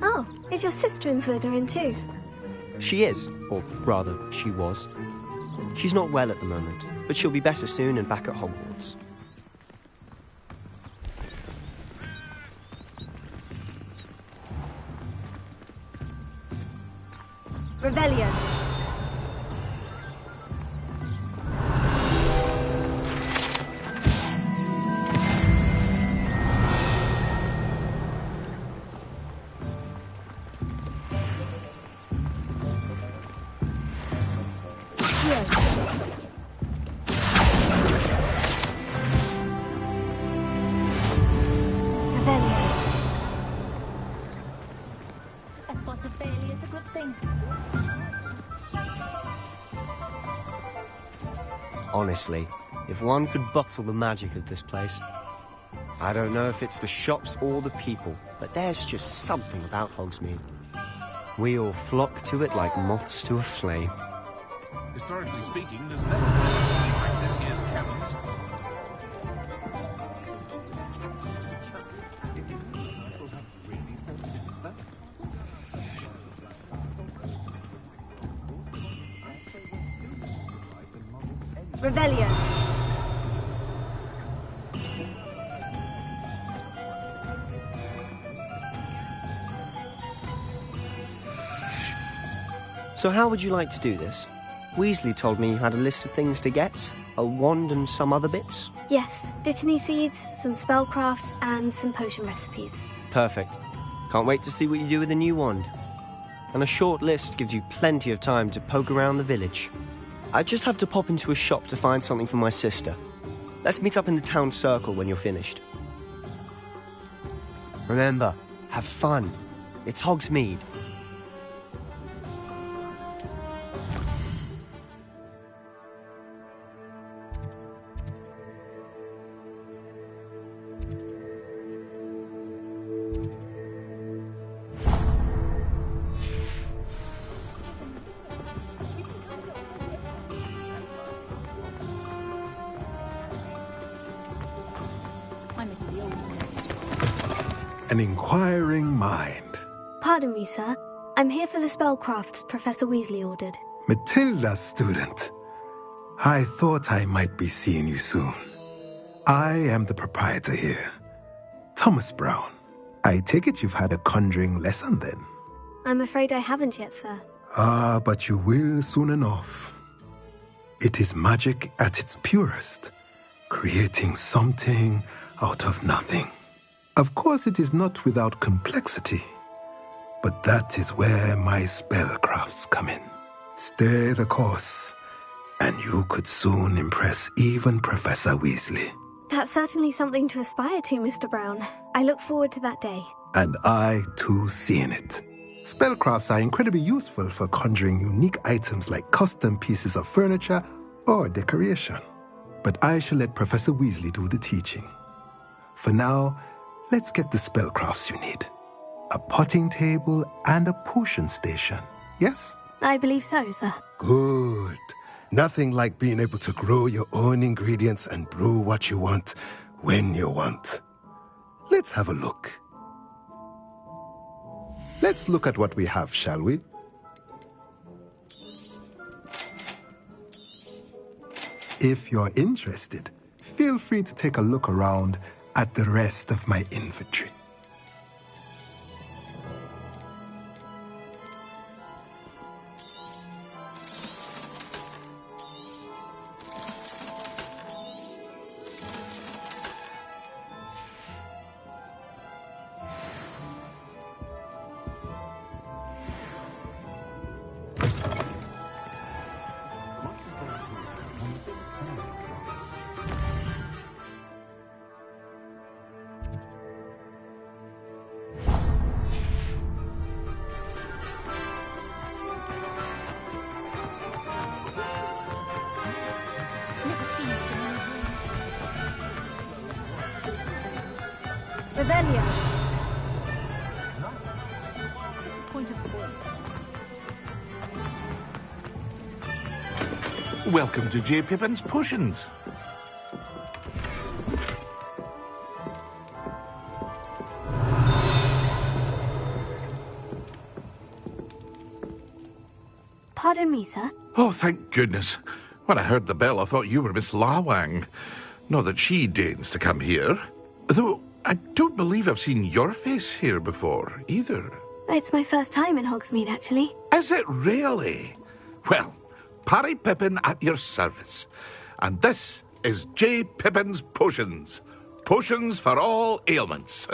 Oh, is your sister in Slytherin too? She is, or rather, she was. She's not well at the moment, but she'll be better soon and back at Hogwarts. Revelio. nothing. Honestly, if one could bottle the magic of this place. I don't know if it's the shops or the people, but there's just something about Hogsmeade. We all flock to it like moths to a flame. Historically speaking, there's never been anything like this year's cabins. Revelio. So how would you like to do this? Weasley told me you had a list of things to get, a wand and some other bits. Yes, Dittany seeds, some spellcrafts, and some potion recipes. Perfect. Can't wait to see what you do with the new wand. And a short list gives you plenty of time to poke around the village. I just have to pop into a shop to find something for my sister. Let's meet up in the town circle when you're finished. Remember, have fun. It's Hogsmeade. An inquiring mind. Pardon me, sir. I'm here for the spellcrafts Professor Weasley ordered. Matilda's student. I thought I might be seeing you soon. I am the proprietor here, Thomas Brown. I take it you've had a conjuring lesson then? I'm afraid I haven't yet, sir. Ah, but you will soon enough. It is magic at its purest, creating something out of nothing. Of course, it is not without complexity, but that is where my spellcrafts come in. Stay the course, and you could soon impress even Professor Weasley. That's certainly something to aspire to, Mr. Brown. I look forward to that day. And I, too, seeing it. Spellcrafts are incredibly useful for conjuring unique items like custom pieces of furniture or decoration. But I shall let Professor Weasley do the teaching. For now, let's get the spellcrafts you need. A potting table and a potion station, yes? I believe so, sir. Good. Nothing like being able to grow your own ingredients and brew what you want when you want. Let's have a look. Let's look at what we have, shall we? If you're interested, feel free to take a look around at the rest of my inventory. Revelio. Welcome to J. Pippin's Potions. Pardon me, sir. Oh, thank goodness. When I heard the bell, I thought you were Miss Lawang. Not that she deigns to come here. Though I don't believe I've seen your face here before, either. It's my first time in Hogsmeade, actually. Is it really? Well, Parry Pippin at your service. And this is J. Pippin's Potions. Potions for all ailments.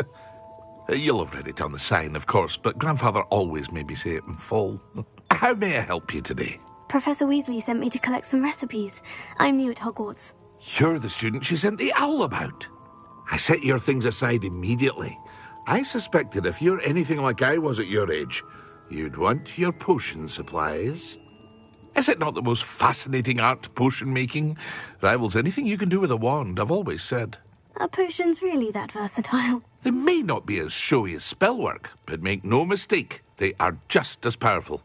You'll have read it on the sign, of course, but Grandfather always made me say it in full. How may I help you today? Professor Weasley sent me to collect some recipes. I'm new at Hogwarts. You're the student she sent the owl about. I set your things aside immediately. I suspected if you're anything like I was at your age, You'd want your potion supplies. Is it not the most fascinating art, potion making? Rivals anything you can do with a wand, I've always said. Are potions really that versatile? They may not be as showy as spellwork, but make no mistake, they are just as powerful.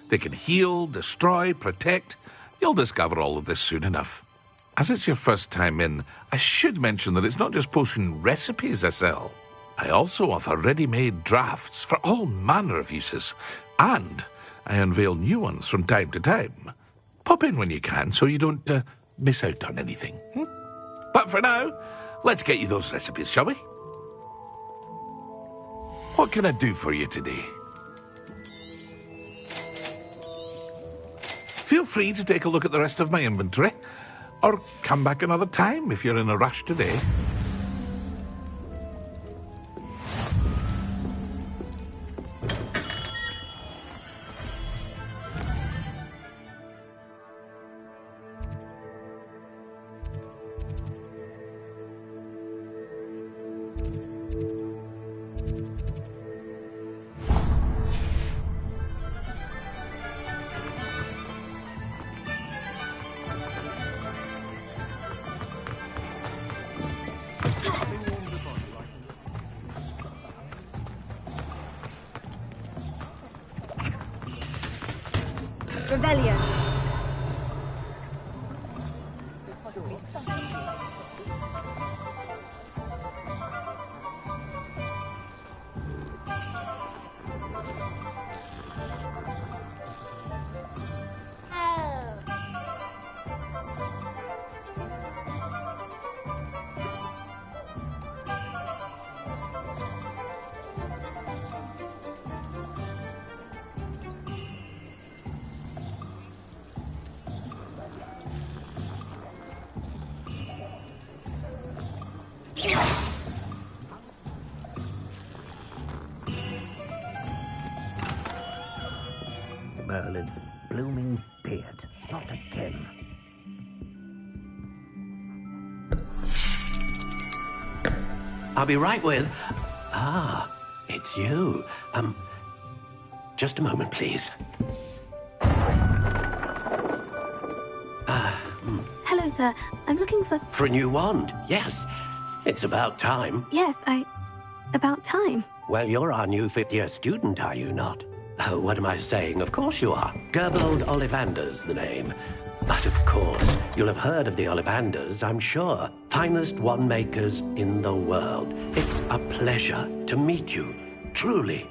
They can heal, destroy, protect. You'll discover all of this soon enough. As it's your first time in, I should mention that it's not just potion recipes I sell. I also offer ready-made drafts for all manner of uses, and I unveil new ones from time to time. Pop in when you can so you don't miss out on anything. But for now, let's get you those recipes, shall we? What can I do for you today? Feel free to take a look at the rest of my inventory, or come back another time if you're in a rush today. Rebellion. Merlin's blooming beard. Not again. I'll be right with... Ah, it's you. Just a moment, please. Hello, sir. I'm looking for... For a new wand, yes. It's about time. Yes, about time. Well, you're our new fifth-year student, are you not? Oh, what am I saying? Of course you are. Gerbold Ollivander's the name. But of course, you'll have heard of the Ollivanders, I'm sure. Finest wand makers in the world. It's a pleasure to meet you, truly.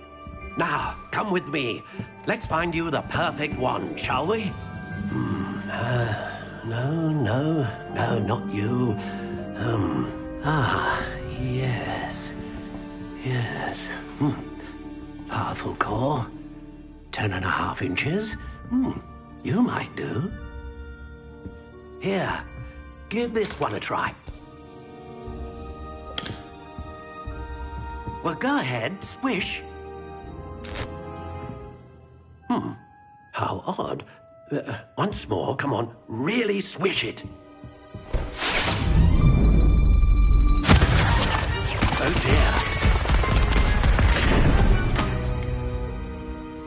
Now, come with me. Let's find you the perfect wand, shall we? No, not you. Yes. Powerful core. 10.5 inches. You might do. Here, give this one a try. Well, go ahead, swish. How odd. Once more, come on, really swish it. Oh dear.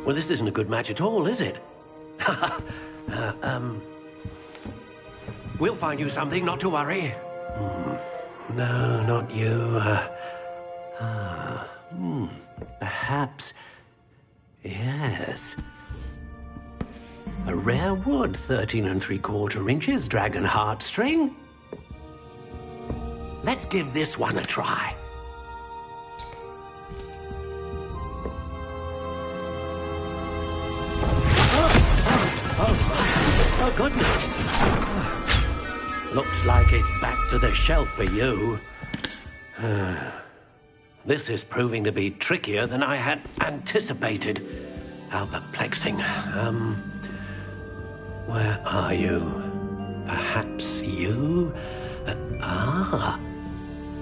Well, this isn't a good match at all, is it? We'll find you something, not to worry. No, not you. Perhaps... Yes. A rare wood, 13 3/4 inches, dragon heartstring. Let's give this one a try. Oh, goodness. Looks like it's back to the shelf for you. This is proving to be trickier than I had anticipated. How perplexing. Where are you? Perhaps you?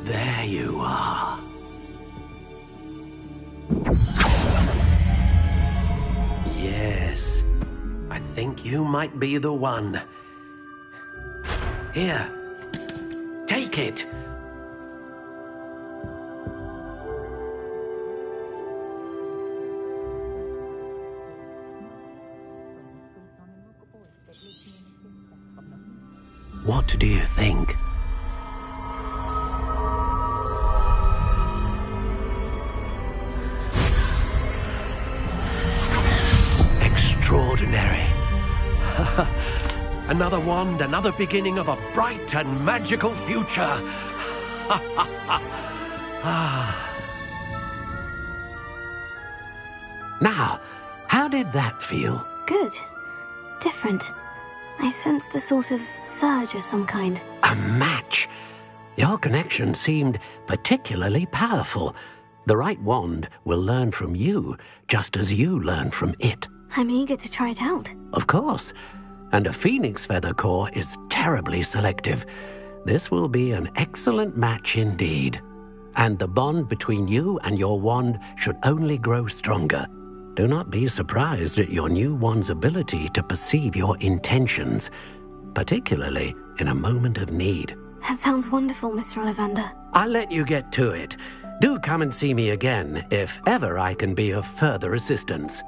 There you are. Yes, I think you might be the one. Here, take it. What do you think? Extraordinary. Another wand, another beginning of a bright and magical future. Now, how did that feel? Good. Different. I sensed a sort of surge of some kind. A match. Your connection seemed particularly powerful. The right wand will learn from you, just as you learn from it. I'm eager to try it out. Of course. And a phoenix feather core is terribly selective. This will be an excellent match indeed. And the bond between you and your wand should only grow stronger. Do not be surprised at your new wand's ability to perceive your intentions, particularly in a moment of need. That sounds wonderful, Mr. Ollivander. I'll let you get to it. Do come and see me again if ever I can be of further assistance.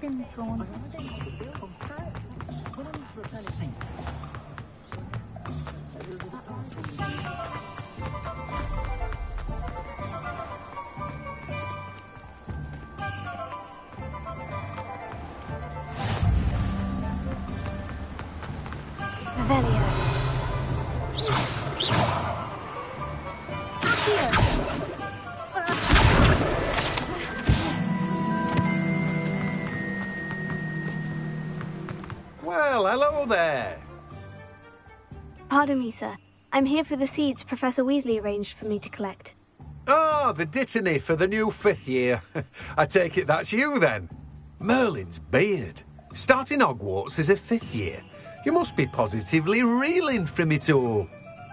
Been drawn. Well, hello there. Pardon me, sir. I'm here for the seeds Professor Weasley arranged for me to collect. Ah, the dittany for the new 5th year. I take it that's you, then. Merlin's beard. Starting Hogwarts as a 5th year. You must be positively reeling from it all.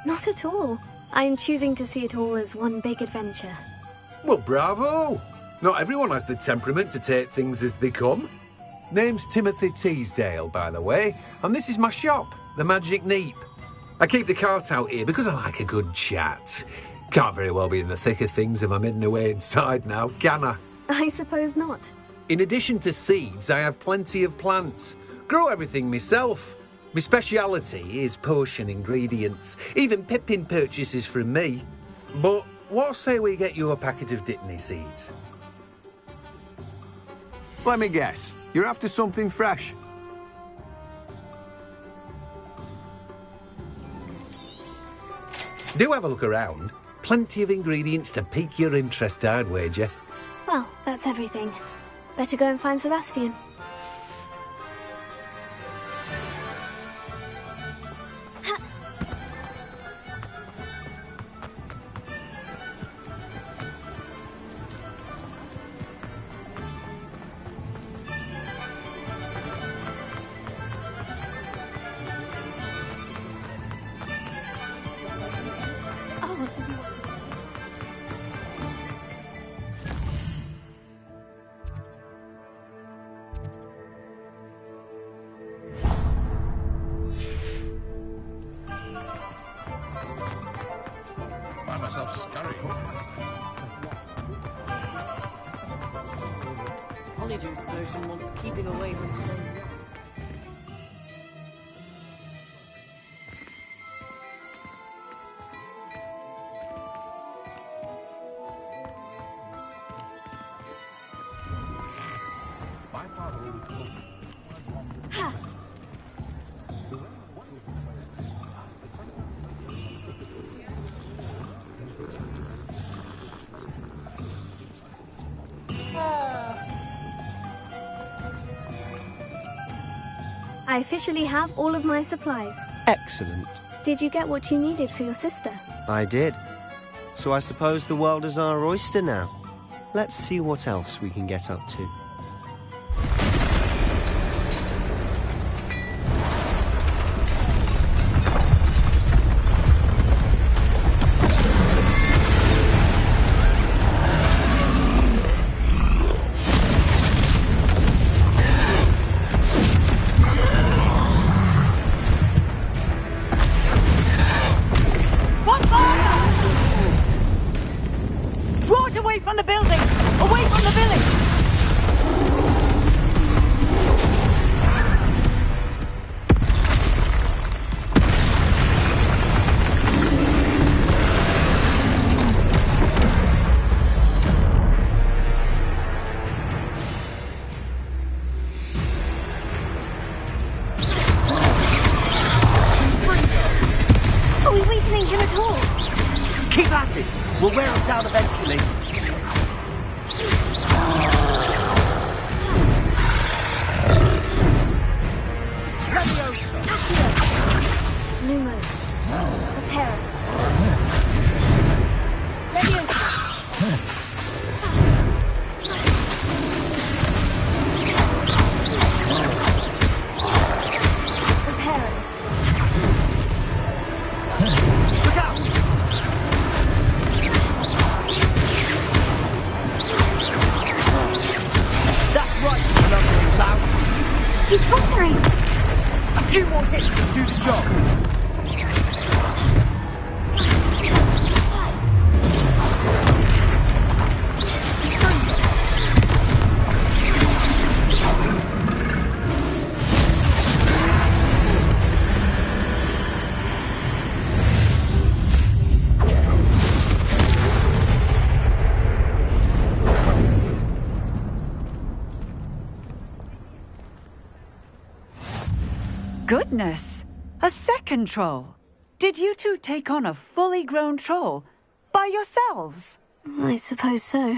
Not at all. I'm choosing to see it all as one big adventure. Well, bravo. Not everyone has the temperament to take things as they come. Name's Timothy Teasdale, by the way, and this is my shop, the Magic Neep. I keep the cart out here because I like a good chat. Can't very well be in the thick of things if I'm hidden away inside now, can I? I suppose not. In addition to seeds, I have plenty of plants. Grow everything myself. My speciality is potion ingredients. Even Pippin purchases from me. But what say we get you a packet of Dittany seeds? Let me guess. You're after something fresh. Do have a look around. Plenty of ingredients to pique your interest, I'd wager. Well, that's everything. Better go and find Sebastian. Find myself scurrying. Honeydew potion wants keeping away from home. I officially have all of my supplies. Excellent. Did you get what you needed for your sister? I did. So I suppose the world is our oyster now. Let's see what else we can get up to. Draw it away from the building! Away from the village! Are we weakening him at all? Keep at it! We'll wear him down eventually. Lumos. Reparo. Leviosa. Reparo. Look out! That's right, you lovely clouds. He's faltering! A few more hits to do the job. Goodness! A second troll! Did you two take on a fully grown troll? By yourselves? I suppose so.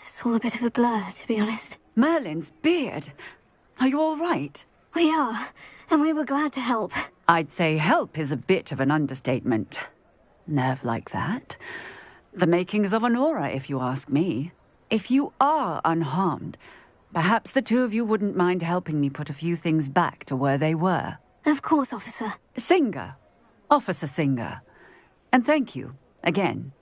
It's all a bit of a blur, to be honest. Merlin's beard. Are you all right? We are, and we were glad to help. I'd say help is a bit of an understatement. Nerve like that. The makings of an aura, if you ask me. If you are unharmed, perhaps the two of you wouldn't mind helping me put a few things back to where they were. Of course, officer. Singer. Officer Singer. And thank you, again.